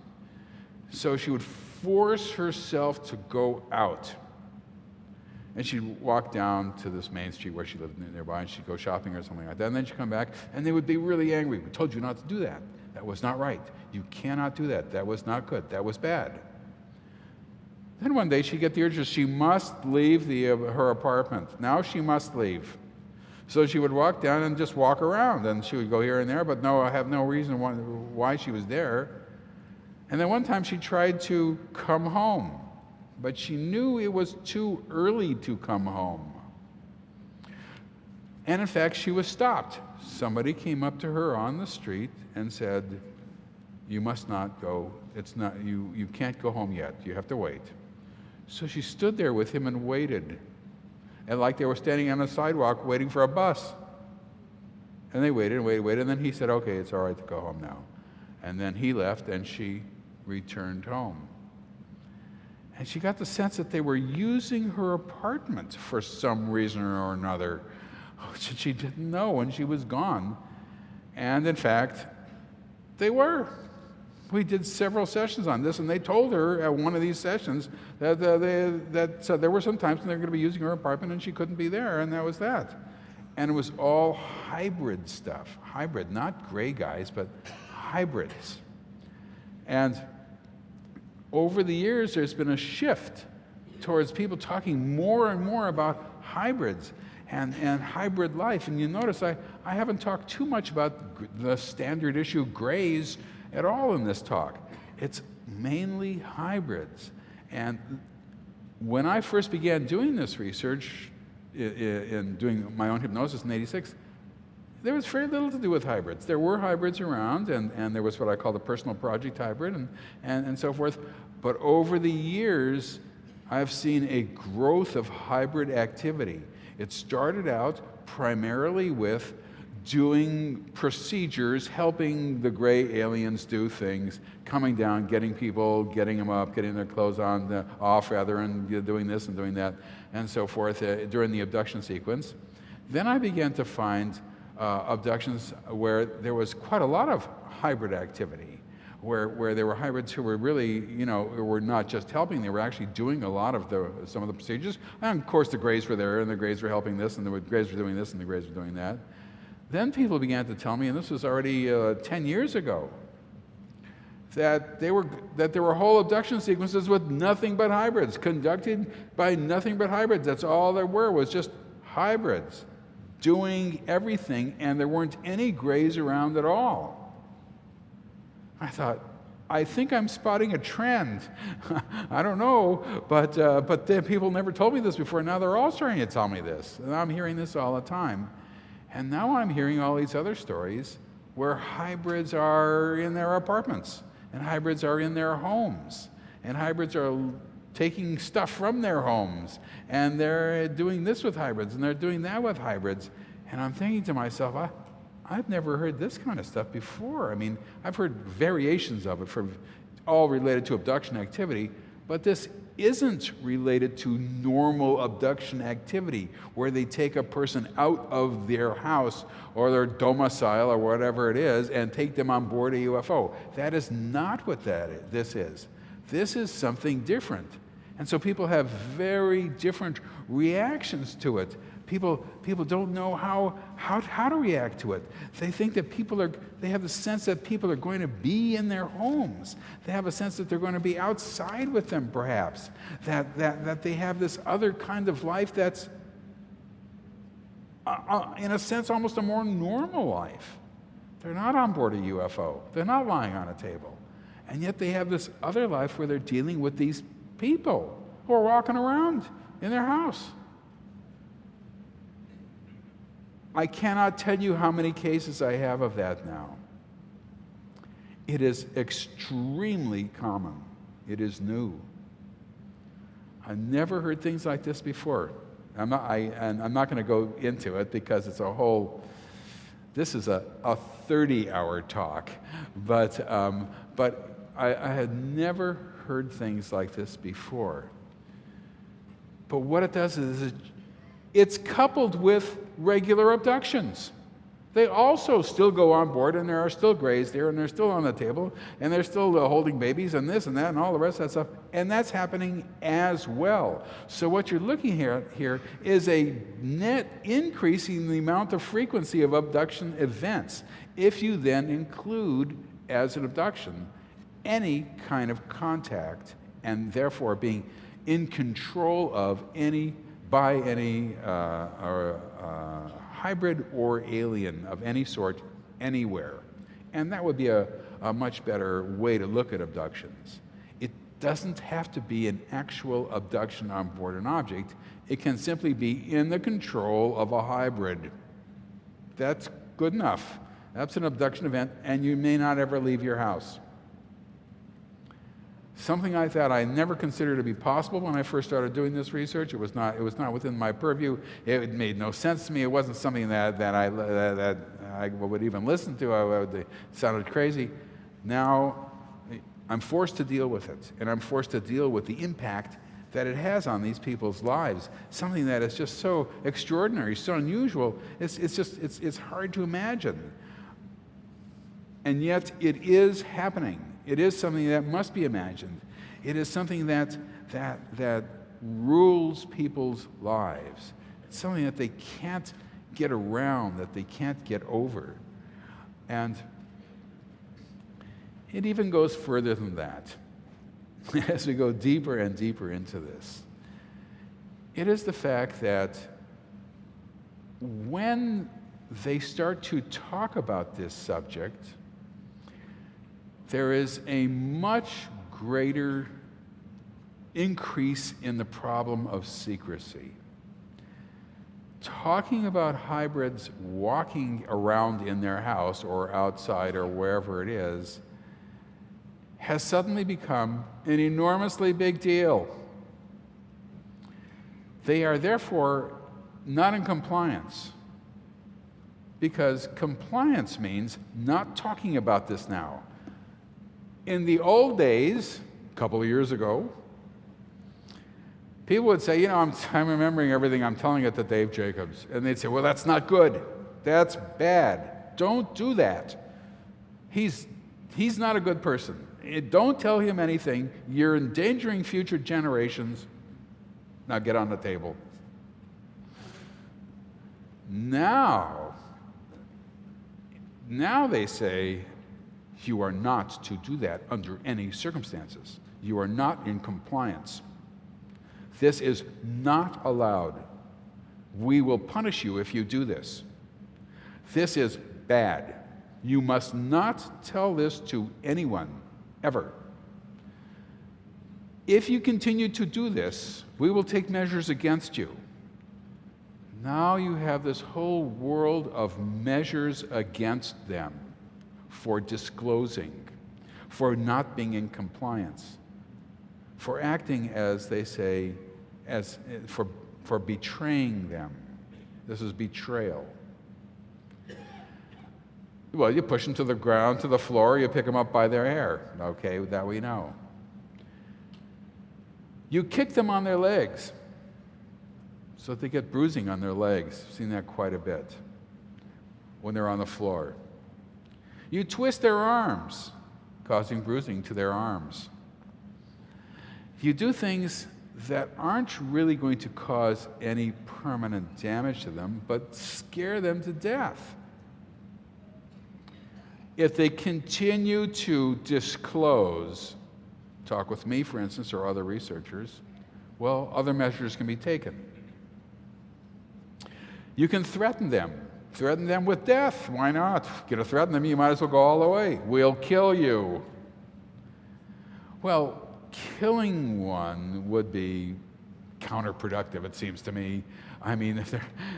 So she would force herself to go out. And she'd walk down to this main street where she lived nearby, and she'd go shopping or something like that. And then she'd come back, and they would be really angry. "We told you not to do that. That was not right. You cannot do that. That was not good. That was bad." Then one day she'd get the urge that she must leave her apartment. Now she must leave. So she would walk down and just walk around, and she would go here and there, but I have no reason why she was there. And then one time she tried to come home, but she knew it was too early to come home. And in fact, she was stopped. Somebody came up to her on the street and said, "You must not go. You can't go home yet. You have to wait." So she stood there with him and waited. And like they were standing on a sidewalk waiting for a bus. And they waited and waited, and then he said, "Okay, it's all right to go home now." And then he left, and she returned home. And she got the sense that they were using her apartment for some reason or another, which she didn't know when she was gone. And in fact, they were. We did several sessions on this, and they told her at one of these sessions that there were some times when they were going to be using her apartment and she couldn't be there, and that was that. And it was all hybrid stuff. Hybrid, not gray guys, but hybrids. And over the years, there's been a shift towards people talking more and more about hybrids and hybrid life. And you notice I haven't talked too much about the standard issue grays at all in this talk. It's mainly hybrids. And when I first began doing this research, in doing my own hypnosis in '86, there was very little to do with hybrids. There were hybrids around, and there was what I call the personal project hybrid and so forth. But over the years, I've seen a growth of hybrid activity. It started out primarily with doing procedures, helping the gray aliens do things, coming down, getting people, getting them up, getting their clothes on, off rather, and doing this and doing that, and so forth during the abduction sequence. Then I began to find abductions where there was quite a lot of hybrid activity, where there were hybrids who were really, were not just helping, they were actually doing a lot of some of the procedures. And of course the grays were there, and the grays were helping this, and the grays were doing this, and the grays were doing that. Then people began to tell me, and this was already 10 years ago, that there were whole abduction sequences with nothing but hybrids, conducted by nothing but hybrids. That's all there were, was just hybrids doing everything, and there weren't any grays around at all. I thought, I think I'm spotting a trend. I don't know, but then people never told me this before. Now they're all starting to tell me this, and I'm hearing this all the time. And now I'm hearing all these other stories where hybrids are in their apartments, and hybrids are in their homes, and hybrids are taking stuff from their homes, and they're doing this with hybrids, and they're doing that with hybrids. And I'm thinking to myself, I've never heard this kind of stuff before. I mean, I've heard variations of it, all related to abduction activity, but this isn't related to normal abduction activity, where they take a person out of their house or their domicile or whatever it is and take them on board a UFO. That is not what this is. This is something different. And so people have very different reactions to it. People don't know how to react to it. They think that they have the sense that people are going to be in their homes. They have a sense that they're going to be outside with them, perhaps. That they have this other kind of life that's, in a sense, almost a more normal life. They're not on board a UFO. They're not lying on a table. And yet they have this other life where they're dealing with these people who are walking around in their house. I cannot tell you how many cases I have of that now. It is extremely common. It is new. I've never heard things like this before. I'm not going to go into it because it's this is a 30-hour talk, but I had never heard things like this before. But what it does is it's coupled with regular abductions. They also still go on board, and there are still grays there, and they're still on the table, and they're still holding babies and this and that and all the rest of that stuff, and that's happening as well. So what you're looking at here is a net increase in the amount of frequency of abduction events, if you then include as an abduction any kind of contact, and therefore being in control of any hybrid or alien of any sort anywhere. And that would be a much better way to look at abductions. It doesn't have to be an actual abduction on board an object. It can simply be in the control of a hybrid. That's good enough. That's an abduction event, and you may not ever leave your house. Something like that I never considered to be possible when I first started doing this research. It was not within my purview. It made no sense to me. It wasn't something that I would even listen to. It sounded crazy. Now I'm forced to deal with it, and I'm forced to deal with the impact that it has on these people's lives. Something that is just so extraordinary, so unusual. It's hard to imagine. And yet it is happening. It is something that must be imagined. It is something that rules people's lives. It's something that they can't get around, that they can't get over. And it even goes further than that. As we go deeper and deeper into this, it is the fact that when they start to talk about this subject, there is a much greater increase in the problem of secrecy. Talking about hybrids walking around in their house or outside or wherever it is has suddenly become an enormously big deal. They are therefore not in compliance. because compliance means not talking about this now. In the old days, a couple of years ago, people would say, I'm remembering everything, I'm telling it to Dave Jacobs. And they'd say, well, that's not good. That's bad. Don't do that. He's not a good person. Don't tell him anything. You're endangering future generations. Now get on the table. Now they say, you are not to do that under any circumstances. You are not in compliance. This is not allowed. We will punish you if you do this. This is bad. You must not tell this to anyone, ever. If you continue to do this, we will take measures against you. Now you have this whole world of measures against them for disclosing, for not being in compliance, for acting, as they say, for betraying them. This is betrayal. Well, you push them to the ground, to the floor, you pick them up by their hair. Okay, that we know. You kick them on their legs so that they get bruising on their legs. I've seen that quite a bit when they're on the floor. You twist their arms, causing bruising to their arms. You do things that aren't really going to cause any permanent damage to them, but scare them to death. If they continue to disclose, talk with me, for instance, or other researchers, well, other measures can be taken. You can threaten them with death. Why not? You're going to threaten them, you might as well go all the way. We'll kill you. Well, killing one would be counterproductive, it seems to me. I mean,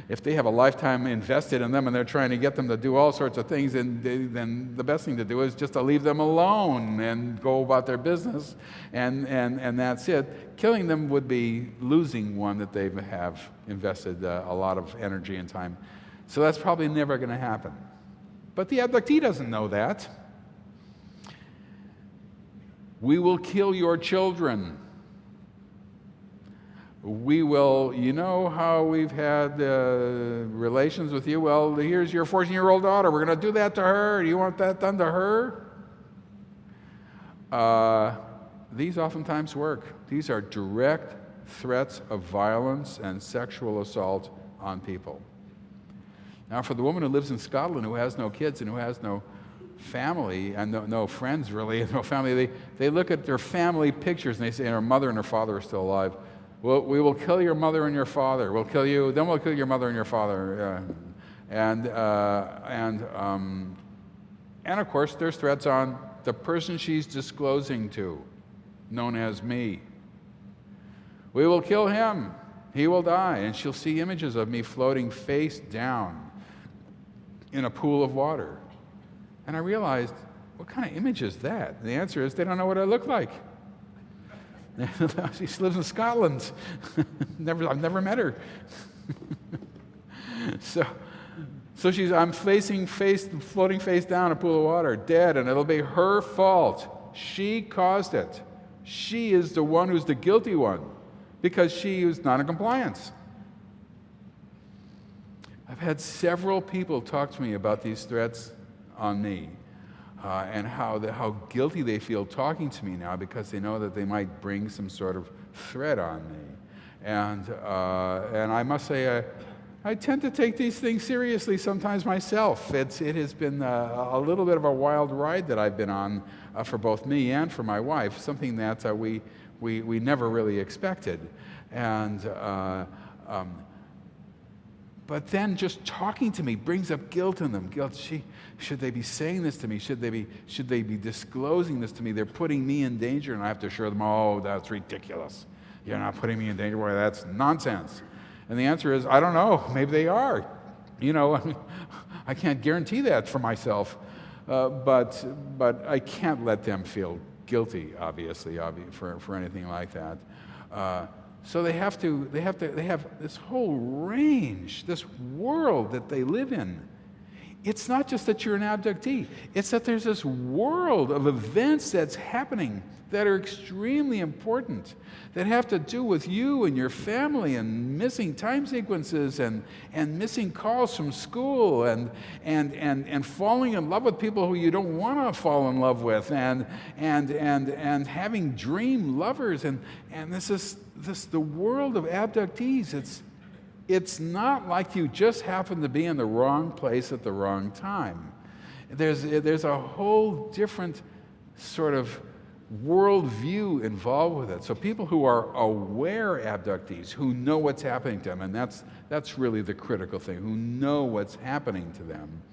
if they have a lifetime invested in them and they're trying to get them to do all sorts of things, then the best thing to do is just to leave them alone and go about their business, and that's it. Killing them would be losing one that they have invested a lot of energy and time. So that's probably never going to happen. But the abductee doesn't know that. We will kill your children. We will, you know how we've had relations with you? Well, here's your 14-year-old daughter. We're going to do that to her. Do you want that done to her? These oftentimes work. These are direct threats of violence and sexual assault on people. Now, for the woman who lives in Scotland who has no kids and who has no family and no friends really, no family, they look at their family pictures and they say, and her mother and her father are still alive. Well, we will kill your mother and your father. We'll kill you. Then we'll kill your mother and your father. And of course, there's threats on the person she's disclosing to, known as me. We will kill him. He will die. And she'll see images of me floating face down in a pool of water. And I realized, what kind of image is that? And the answer is, they don't know what I look like. She lives in Scotland. I've never met her. So I'm floating face down in a pool of water, dead, and it'll be her fault. She caused it. She is the one who's the guilty one because she is not in compliance. I've had several people talk to me about these threats on me. And how guilty they feel talking to me now because they know that they might bring some sort of threat on me. And I must say, I tend to take these things seriously sometimes myself. It has been a little bit of a wild ride that I've been on for both me and for my wife, something that we never really expected. But then just talking to me brings up guilt in them. Guilt, should they be saying this to me? Should they be disclosing this to me? They're putting me in danger, and I have to assure them, oh, that's ridiculous. You're not putting me in danger. Boy, that's nonsense. And the answer is, I don't know. Maybe they are. I can't guarantee that for myself. But I can't let them feel guilty, obviously, for anything like that. So they have this whole range, this world that they live in. It's not just that you're an abductee. It's that there's this world of events that's happening that are extremely important, that have to do with you and your family, and missing time sequences, and missing calls from school, and falling in love with people who you don't want to fall in love with, and having dream lovers, and this is the world of abductees. It's not like you just happen to be in the wrong place at the wrong time. There's a whole different sort of worldview involved with it. So people who are aware abductees, who know what's happening to them, and that's really the critical thing, who know what's happening to them,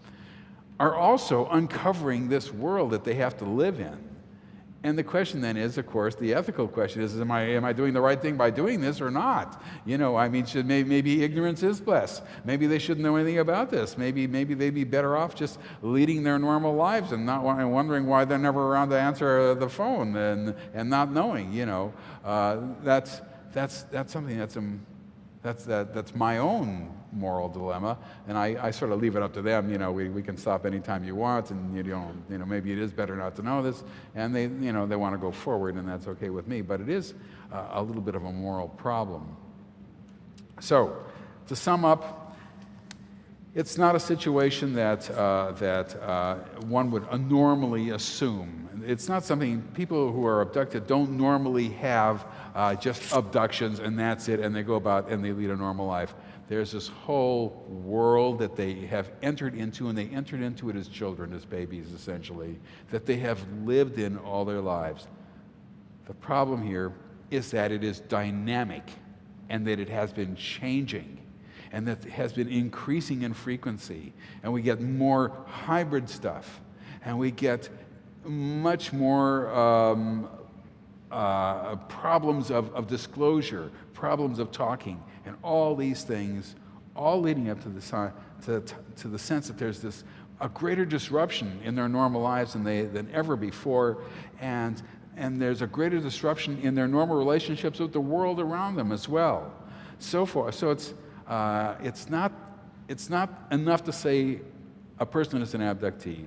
are also uncovering this world that they have to live in. And the question then is, of course, the ethical question is, am I doing the right thing by doing this or not? Maybe ignorance is bliss. Maybe they shouldn't know anything about this. Maybe they'd be better off just leading their normal lives and not wondering why they're never around to answer the phone and not knowing. That's something that's my own moral dilemma, and I sort of leave it up to them. We can stop anytime you want, and maybe it is better not to know this, and they want to go forward, and that's okay with me. But it is a little bit of a moral problem. So, to sum up, it's not a situation that one would normally assume. It's not something people who are abducted don't normally have. Just abductions and that's it, and they go about and they lead a normal life. There's this whole world that they have entered into, and they entered into it as children, as babies essentially, that they have lived in all their lives. The problem here is that it is dynamic, and that it has been changing, and that it has been increasing in frequency, and we get more hybrid stuff, and we get much more problems of disclosure, problems of talking, and all these things, all leading up to the sense that there's a greater disruption in their normal lives than ever before, and there's a greater disruption in their normal relationships with the world around them as well. So it's not enough to say a person is an abductee.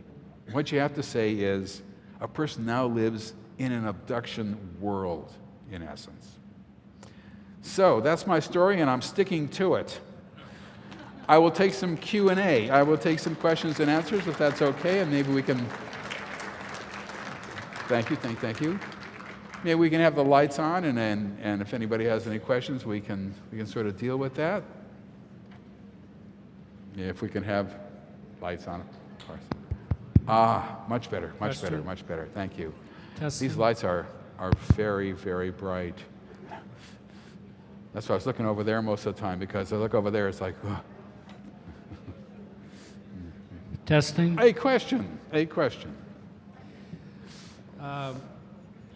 What you have to say is a person now lives in an abduction world, in essence. So that's my story, and I'm sticking to it. I will take some Q&A. I will take some questions and answers, if that's okay, and maybe we can... Thank you. Maybe we can have the lights on, and if anybody has any questions, we can sort of deal with that. Yeah, if we can have lights on, of course. Much better. Thank you. Testing. These lights are very, very bright. That's why I was looking over there most of the time, because I look over there, it's like, ugh. Testing. A question.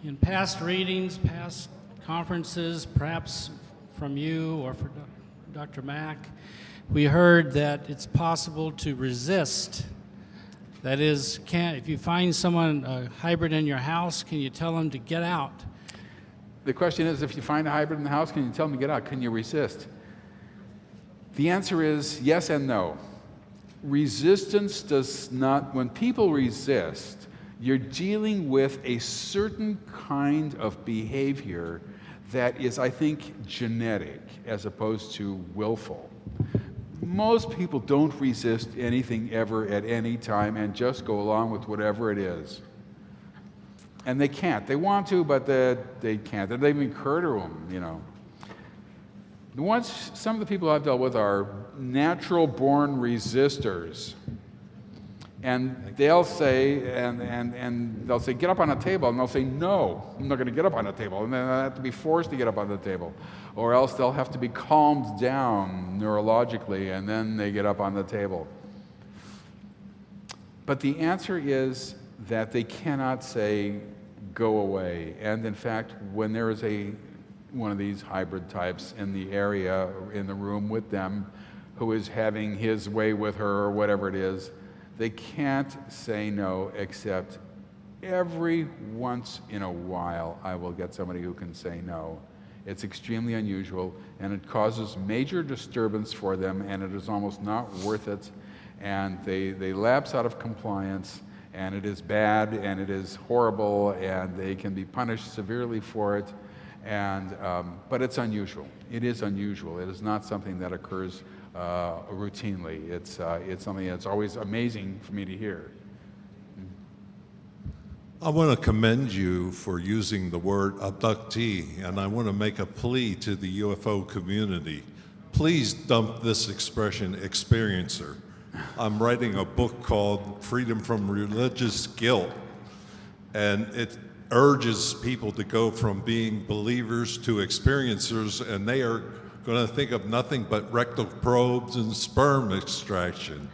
In past readings, past conferences, perhaps from you or for Dr. Mack, we heard that it's possible to resist. That is, if you find someone, a hybrid in your house, can you tell them to get out? The question is, if you find a hybrid in the house, can you tell them to get out? Can you resist? The answer is yes and no. Resistance does not, when people resist, you're dealing with a certain kind of behavior that is, I think, genetic as opposed to willful. Most people don't resist anything ever at any time and just go along with whatever it is. And they can't. They want to, but they can't. They even curter them, Some of the people I've dealt with are natural-born resistors. And they'll say, and they'll say, get up on a table. And they'll say, no, I'm not going to get up on a table. And then they'll have to be forced to get up on the table. Or else they'll have to be calmed down neurologically, and then they get up on the table. But the answer is that they cannot say, go away. And in fact, when there is one of these hybrid types in the area, in the room with them, who is having his way with her or whatever it is, they can't say no, except every once in a while I will get somebody who can say no. It's extremely unusual, and it causes major disturbance for them, and it is almost not worth it. and they lapse out of compliance, and it is bad, and it is horrible, and they can be punished severely for it. And but it's unusual. It is unusual. It is not something that occurs routinely. It's something that's always amazing for me to hear. I want to commend you for using the word abductee, and I want to make a plea to the UFO community. Please dump this expression, experiencer. I'm writing a book called Freedom from Religious Guilt, and it urges people to go from being believers to experiencers, and they are going to think of nothing but rectal probes and sperm extraction.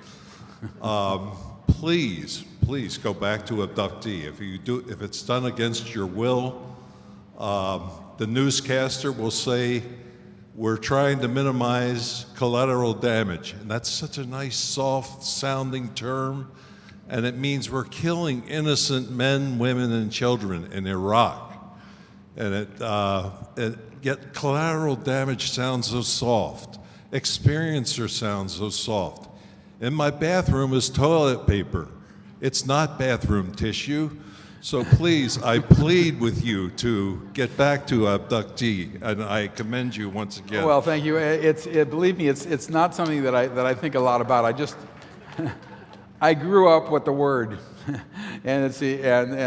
Please go back to abductee. If it's done against your will, the newscaster will say, we're trying to minimize collateral damage. And that's such a nice, soft sounding term. And it means we're killing innocent men, women, and children in Iraq. And yet collateral damage sounds so soft. Experiencer sounds so soft. In my bathroom is toilet paper. It's not bathroom tissue. So please, I plead with you to get back to abductee, and I commend you once again. Well, thank you. Believe me, it's not something that I think a lot about. I grew up with the word, and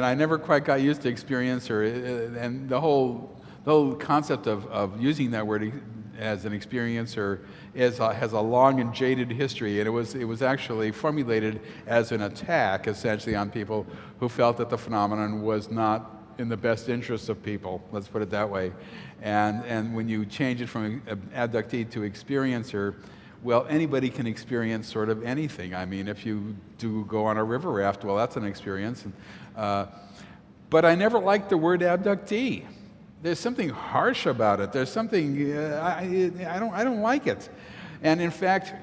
I never quite got used to experiencer, and the whole concept of using that word as an experiencer has a long and jaded history, and it was actually formulated as an attack, essentially, on people who felt that the phenomenon was not in the best interests of people. Let's put it that way. And when you change it from abductee to experiencer, well, anybody can experience sort of anything. I mean, if you do go on a river raft, well, that's an experience. But I never liked the word abductee. There's something harsh about it. There's something I don't like it. And in fact,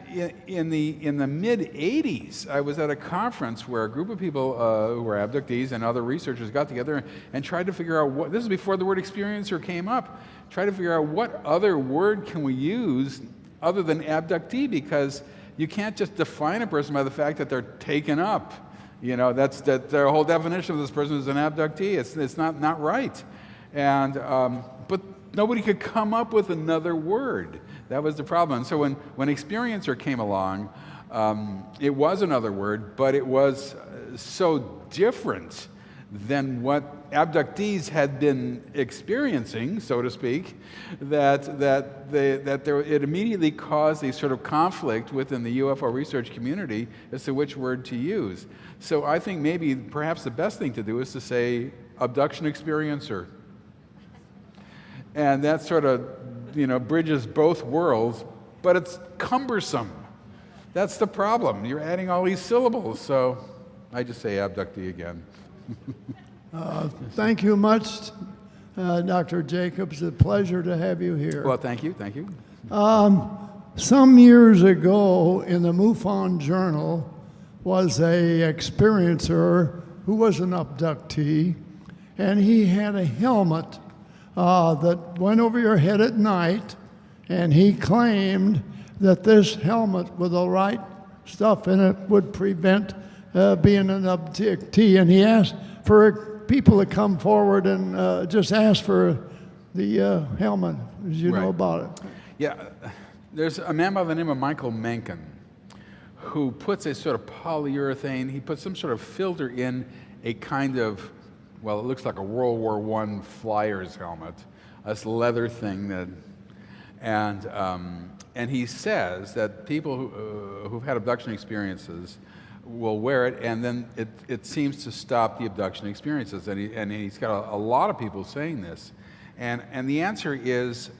in the mid '80s, I was at a conference where a group of people who were abductees and other researchers got together and tried to figure out what. This is before the word experiencer came up. Tried to figure out what other word can we use other than abductee, because you can't just define a person by the fact that they're taken up. You know, that's their whole definition of this person is an abductee. It's not right. And but nobody could come up with another word. That was the problem. And so when experiencer came along, it was another word, but it was so different than what abductees had been experiencing, so to speak, that it immediately caused a sort of conflict within the UFO research community as to which word to use. So I think perhaps the best thing to do is to say abduction experiencer. And that sort of, bridges both worlds, but it's cumbersome. That's the problem. You're adding all these syllables, so I just say abductee again. Thank you much, Dr. Jacobs. A pleasure to have you here. Well, thank you. Some years ago in the MUFON Journal was a experiencer who was an abductee, and he had a helmet that went over your head at night, and he claimed that this helmet with the right stuff in it would prevent being an abductee. And he asked for people to come forward and just ask for the helmet, as you know about it. Yeah, there's a man by the name of Michael Mencken who puts a sort of polyurethane, he puts some sort of filter in a kind of, well, it looks like a World War I flyer's helmet, this leather thing and he says that people who've had abduction experiences will wear it, and then it seems to stop the abduction experiences. And he's got a lot of people saying this, and the answer is,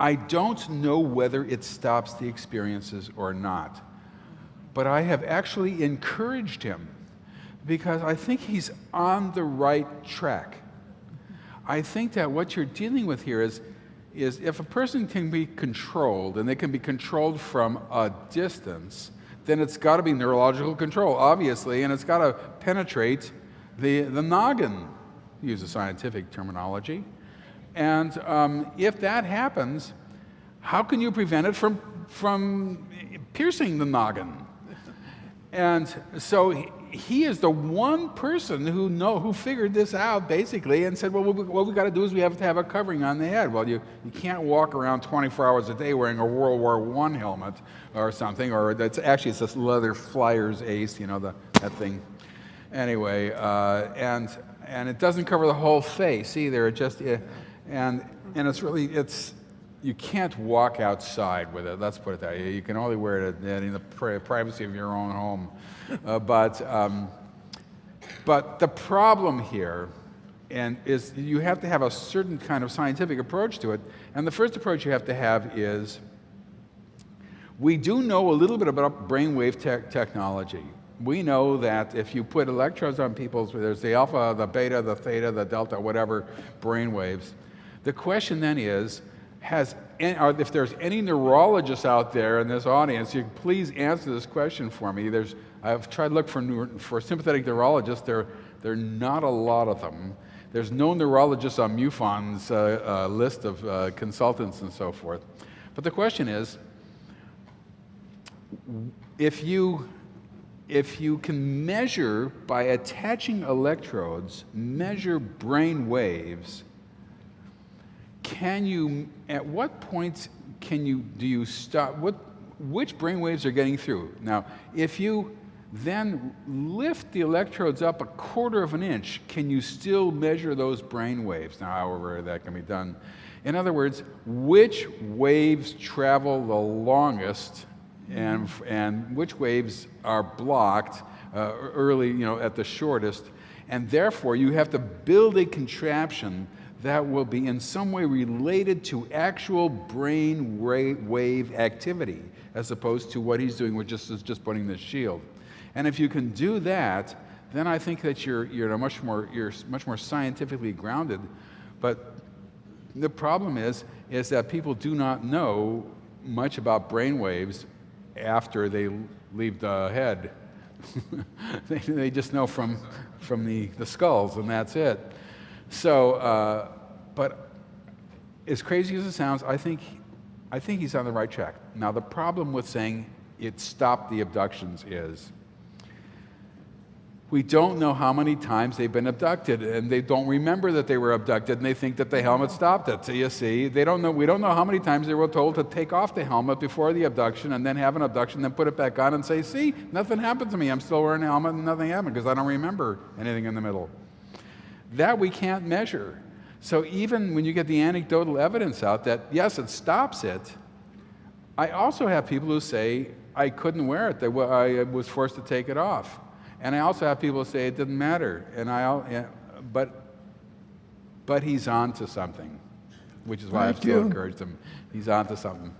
I don't know whether it stops the experiences or not, but I have actually encouraged him, because I think he's on the right track. I think that what you're dealing with here is if a person can be controlled, and they can be controlled from a distance, then it's got to be neurological control, obviously, and it's got to penetrate the noggin, to use a scientific terminology. And if that happens, how can you prevent it from piercing the noggin? And so he is the one person who figured this out, basically, and said, well, what we got to do is we have to have a covering on the head. Well, you can't walk around 24 hours a day wearing a World War I helmet or something, or it's this leather Flyers Ace, that thing. Anyway, and it doesn't cover the whole face either. It just, and it's you can't walk outside with it. Let's put it that way. You can only wear it in the privacy of your own home. But the problem here is you have to have a certain kind of scientific approach to it. And the first approach you have to have is, we do know a little bit about brainwave technology. We know that if you put electrodes on people's, there's the alpha, the beta, the theta, the delta, whatever, brainwaves. The question then is, if there's any neurologists out there in this audience, you please answer this question for me. I've tried to look for sympathetic neurologists. There are not a lot of them. There's no neurologists on MUFON's list of consultants and so forth. But the question is, if you can measure, by attaching electrodes, measure brain waves, at what point do you stop? Which brain waves are getting through? Now, if you then lift the electrodes up 1/4 of an inch, can you still measure those brain waves? Now, however that can be done. In other words, which waves travel the longest and which waves are blocked early, at the shortest, and therefore you have to build a contraption that will be in some way related to actual brain wave activity, as opposed to what he's doing, which is just putting this shield. And if you can do that, then I think that you're much more scientifically grounded. But the problem is that people do not know much about brain waves after they leave the head. they just know from the skulls, and that's it. So, but as crazy as it sounds, I think he's on the right track. Now, the problem with saying it stopped the abductions is we don't know how many times they've been abducted, and they don't remember that they were abducted, and they think that the helmet stopped it. So you see, we don't know how many times they were told to take off the helmet before the abduction, and then have an abduction, then put it back on and say, see, nothing happened to me. I'm still wearing a helmet, and nothing happened, because I don't remember anything in the middle. That we can't measure. So even when you get the anecdotal evidence out that, yes, it stops it, I also have people who say, I couldn't wear it. I was forced to take it off. And I also have people who say it didn't matter. But he's on to something, which is why I've still encouraged him. He's on to something.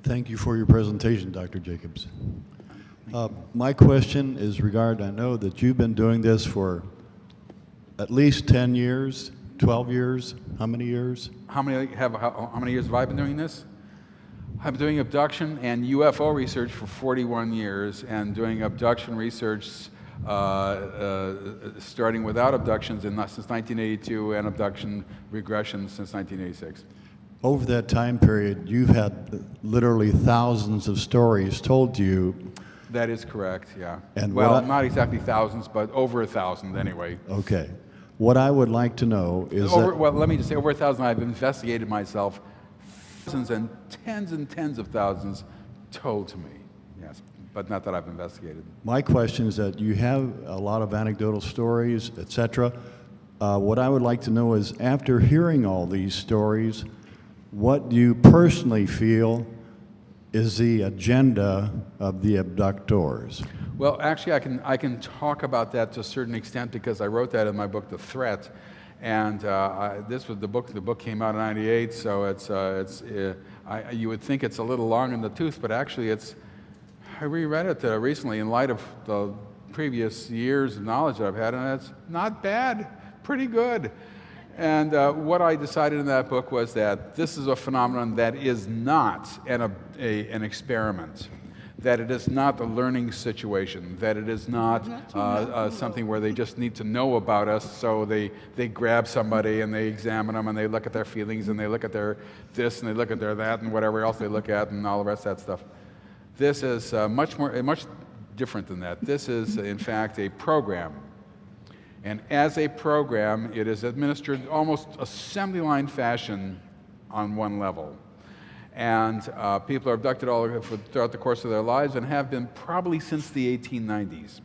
Thank you for your presentation, Dr. Jacobs. My question is I know that you've been doing this for at least 10 years, 12 years. How many years? How many years have I been doing this? I've been doing abduction and UFO research for 41 years, and doing abduction research starting without abductions since 1982, and abduction regression since 1986. Over that time period, you've had literally thousands of stories told to you. That is correct, yeah. And not exactly thousands, but over 1,000 anyway. Okay. What I would like to know is let me just say, over 1,000 I've investigated myself. Thousands and tens of thousands told to me, yes, but not that I've investigated. My question is that you have a lot of anecdotal stories, etc. What I would like to know is, after hearing all these stories, what do you personally feel is the agenda of the abductors? Well, actually, I can talk about that to a certain extent, because I wrote that in my book, The Threat. And this was the book. The book came out in '98, so you would think it's a little long in the tooth, but actually I reread it recently in light of the previous years of knowledge that I've had, and it's not bad, pretty good. And what I decided in that book was that this is a phenomenon that is not an experiment. that it is not a learning situation, that it is not something where they just need to know about us, so they grab somebody and they examine them and they look at their feelings and they look at their this and they look at their that and whatever else they look at and all the rest of that stuff. This is much different than that. This is, in fact, a program. And as a program, it is administered almost assembly line fashion on one level. And people are abducted throughout the course of their lives and have been probably since the 1890s.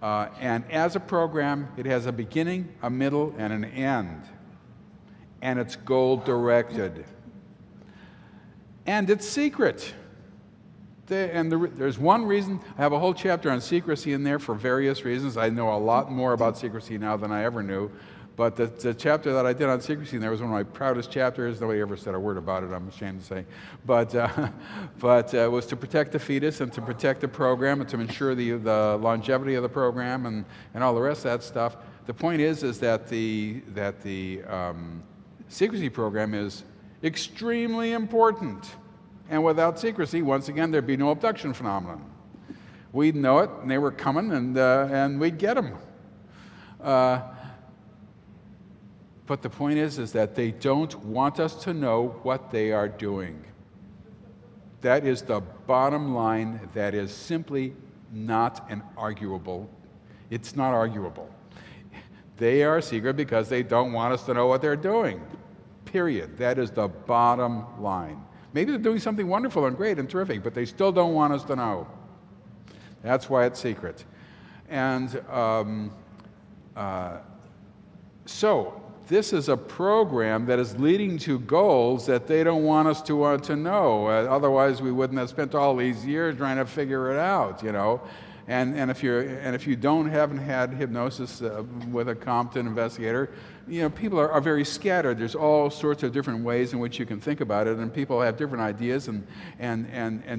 And as a program, it has a beginning, a middle, and an end. And it's goal-directed. And it's secret. There's one reason. I have a whole chapter on secrecy in there for various reasons. I know a lot more about secrecy now than I ever knew. But the chapter that I did on secrecy in there was one of my proudest chapters. Nobody ever said a word about it, I'm ashamed to say. But it was to protect the fetus and to protect the program and to ensure the longevity of the program and all the rest of that stuff. The point is that the secrecy program is extremely important. And without secrecy, once again, there'd be no abduction phenomenon. We'd know it, and they were coming, and we'd get them. But the point is that they don't want us to know what they are doing. That is the bottom line. That is simply not an arguable. It's not arguable. They are secret because they don't want us to know what they're doing. Period. That is the bottom line. Maybe they're doing something wonderful and great and terrific, but they still don't want us to know. That's why it's secret. And so this is a program that is leading to goals that they don't want us to know. Otherwise, we wouldn't have spent all these years trying to figure it out, you know. And if you haven't had hypnosis with a competent investigator, you know, people are very scattered. There's all sorts of different ways in which you can think about it, and people have different ideas and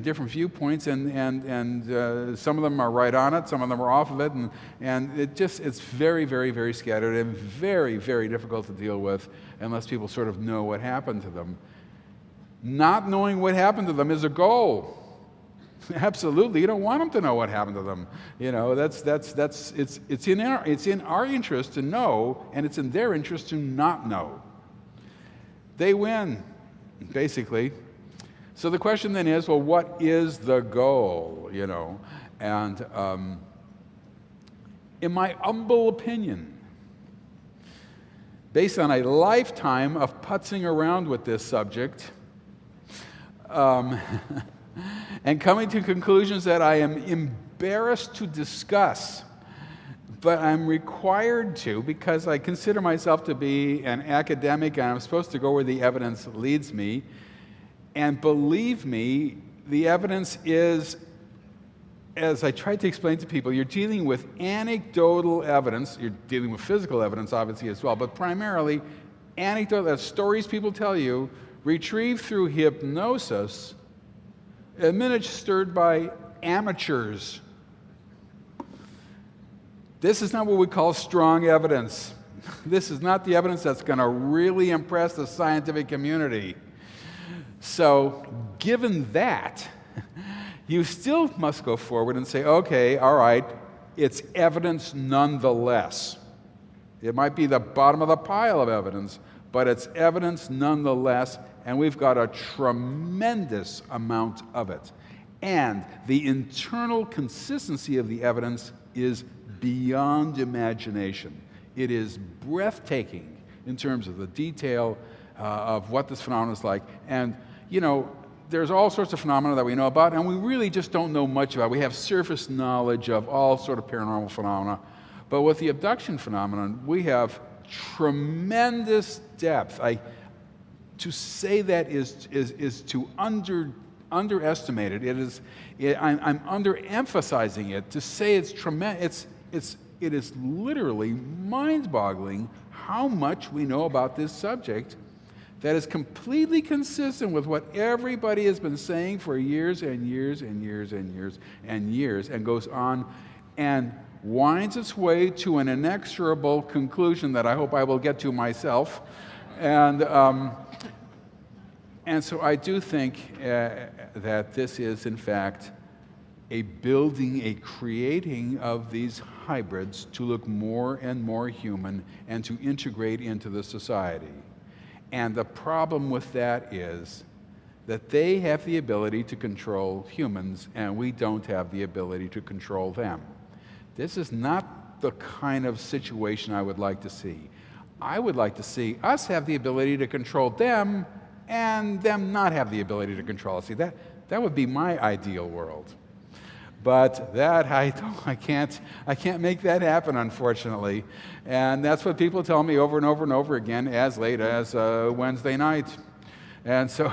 different viewpoints, and some of them are right on it, some of them are off of it, and it's very, very, very scattered and very, very difficult to deal with unless people sort of know what happened to them. Not knowing what happened to them is a goal. Absolutely, you don't want them to know what happened to them. You know, it's in our interest to know, and it's in their interest to not know. They win, basically. So the question then is, well, what is the goal? You know, and in my humble opinion, based on a lifetime of putzing around with this subject. And coming to conclusions that I am embarrassed to discuss, but I'm required to because I consider myself to be an academic and I'm supposed to go where the evidence leads me. And believe me, the evidence is, as I tried to explain to people, you're dealing with anecdotal evidence. You're dealing with physical evidence, obviously, as well, but primarily anecdotal stories people tell you, retrieved through hypnosis, administered by amateurs. This is not what we call strong evidence. This is not the evidence that's going to really impress the scientific community. So, given that, you still must go forward and say, okay, all right, it's evidence nonetheless. It might be the bottom of the pile of evidence, but it's evidence nonetheless, and we've got a tremendous amount of it. And the internal consistency of the evidence is beyond imagination. It is breathtaking in terms of the detail of what this phenomenon is like. And, you know, there's all sorts of phenomena that we know about, and we really just don't know much about. We have surface knowledge of all sort of paranormal phenomena. But with the abduction phenomenon, we have tremendous depth. To say that is to underestimate it. I'm underemphasizing it. To say it's tremendous, it is literally mind-boggling how much we know about this subject that is completely consistent with what everybody has been saying for years and years and years and years and years, and goes on and winds its way to an inexorable conclusion that I hope I will get to myself. And so I do think that this is, in fact, building, a creating of these hybrids to look more and more human and to integrate into the society. And the problem with that is that they have the ability to control humans and we don't have the ability to control them. This is not the kind of situation I would like to see. I would like to see us have the ability to control them and them not have the ability to control us. See, that would be my ideal world. But that I can't make that happen, unfortunately. And that's what people tell me over and over and over again, as late as Wednesday night. And so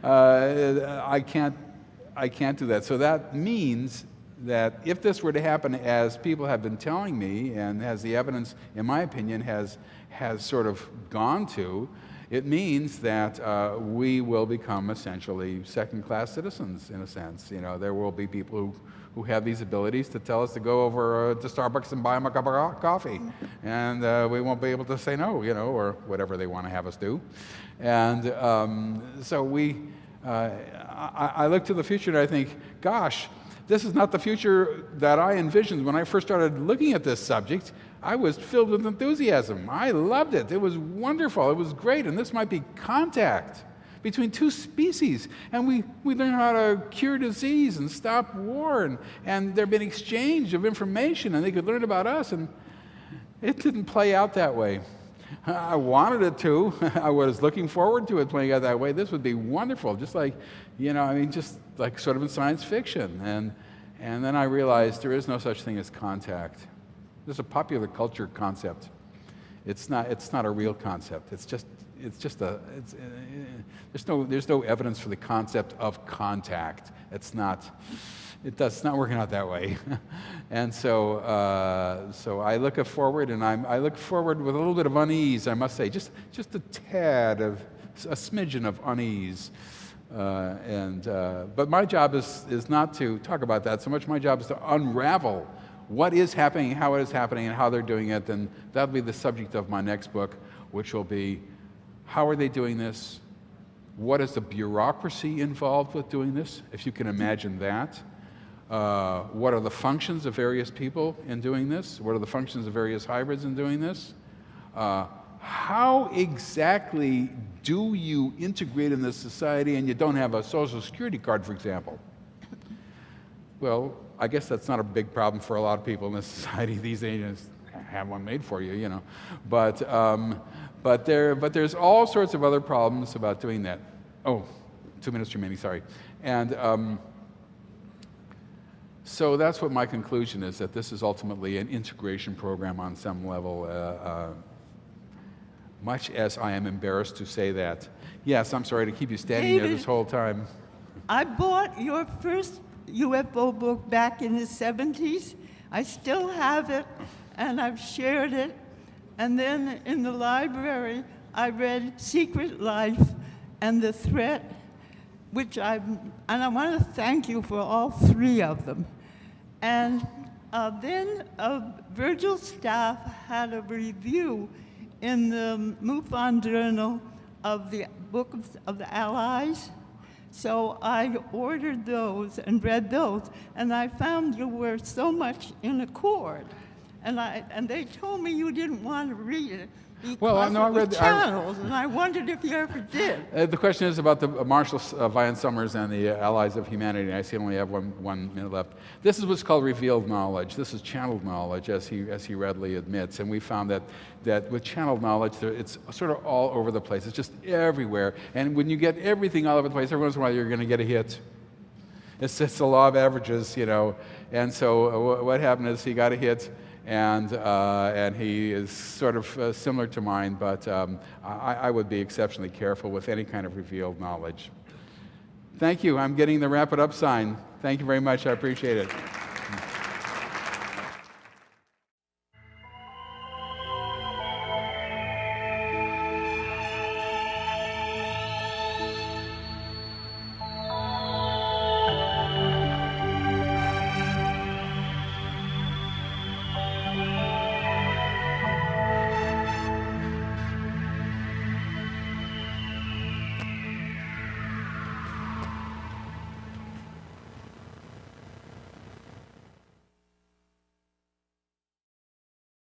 I can't do that. So that means that if this were to happen as people have been telling me, and as the evidence, in my opinion, has sort of gone to, it means that we will become essentially second-class citizens, in a sense. You know, there will be people who have these abilities to tell us to go over to Starbucks and buy them a cup of coffee, and we won't be able to say no, you know, or whatever they want to have us do. And so I look to the future and I think, gosh, this is not the future that I envisioned when I first started looking at this subject. I was filled with enthusiasm. I loved it. It was wonderful. It was great. And this might be contact between two species. And we learn how to cure disease and stop war. And there'd been exchange of information, and they could learn about us. And it didn't play out that way. I wanted it to. I was looking forward to it playing out that way. This would be wonderful, just like, you know, I mean, just like sort of in science fiction. And then I realized there is no such thing as contact. There's a popular culture concept. It's not a real concept. There's no evidence for the concept of contact. It's not working out that way. And so I look forward, and I look forward with a little bit of unease, I must say, just a tad of a smidgen of unease. But my job is not to talk about that so much. My job is to unravel what is happening, how it is happening, and how they're doing it. And that'll be the subject of my next book, which will be, how are they doing this? What is the bureaucracy involved with doing this, if you can imagine that? What are the functions of various people in doing this? What are the functions of various hybrids in doing this? How exactly do you integrate in this society and you don't have a social security card, for example? Well, I guess that's not a big problem for a lot of people in this society these days. Just have one made for you, you know. But there's all sorts of other problems about doing that. Oh, 2 minutes remaining, sorry. And so that's what my conclusion is, that this is ultimately an integration program on some level, much as I am embarrassed to say that. Yes, I'm sorry to keep you standing there this whole time. I bought your first UFO book back in the 70s. I still have it, and I've shared it. And then in the library, I read Secret Life and The Threat, and I want to thank you for all three of them. And then Virgil's staff had a review in the MUFON Journal of the Book of the Allies. So I ordered those and read those, and I found you were so much in accord. And they told me you didn't want to read it because I read the channels, and I wondered if you ever did. The question is about the Marshall Vian Summers and the Allies of Humanity. I see I only have one minute left. This is what's called revealed knowledge. This is channeled knowledge, as he readily admits. And we found that with channeled knowledge, it's sort of all over the place. It's just everywhere. And when you get everything all over the place, every once in a while you're going to get a hit. It's the law of averages, you know. And so what happened is he got a hit. And he is sort of similar to mine, but I would be exceptionally careful with any kind of revealed knowledge. Thank you. I'm getting the wrap it up sign. Thank you very much. I appreciate it.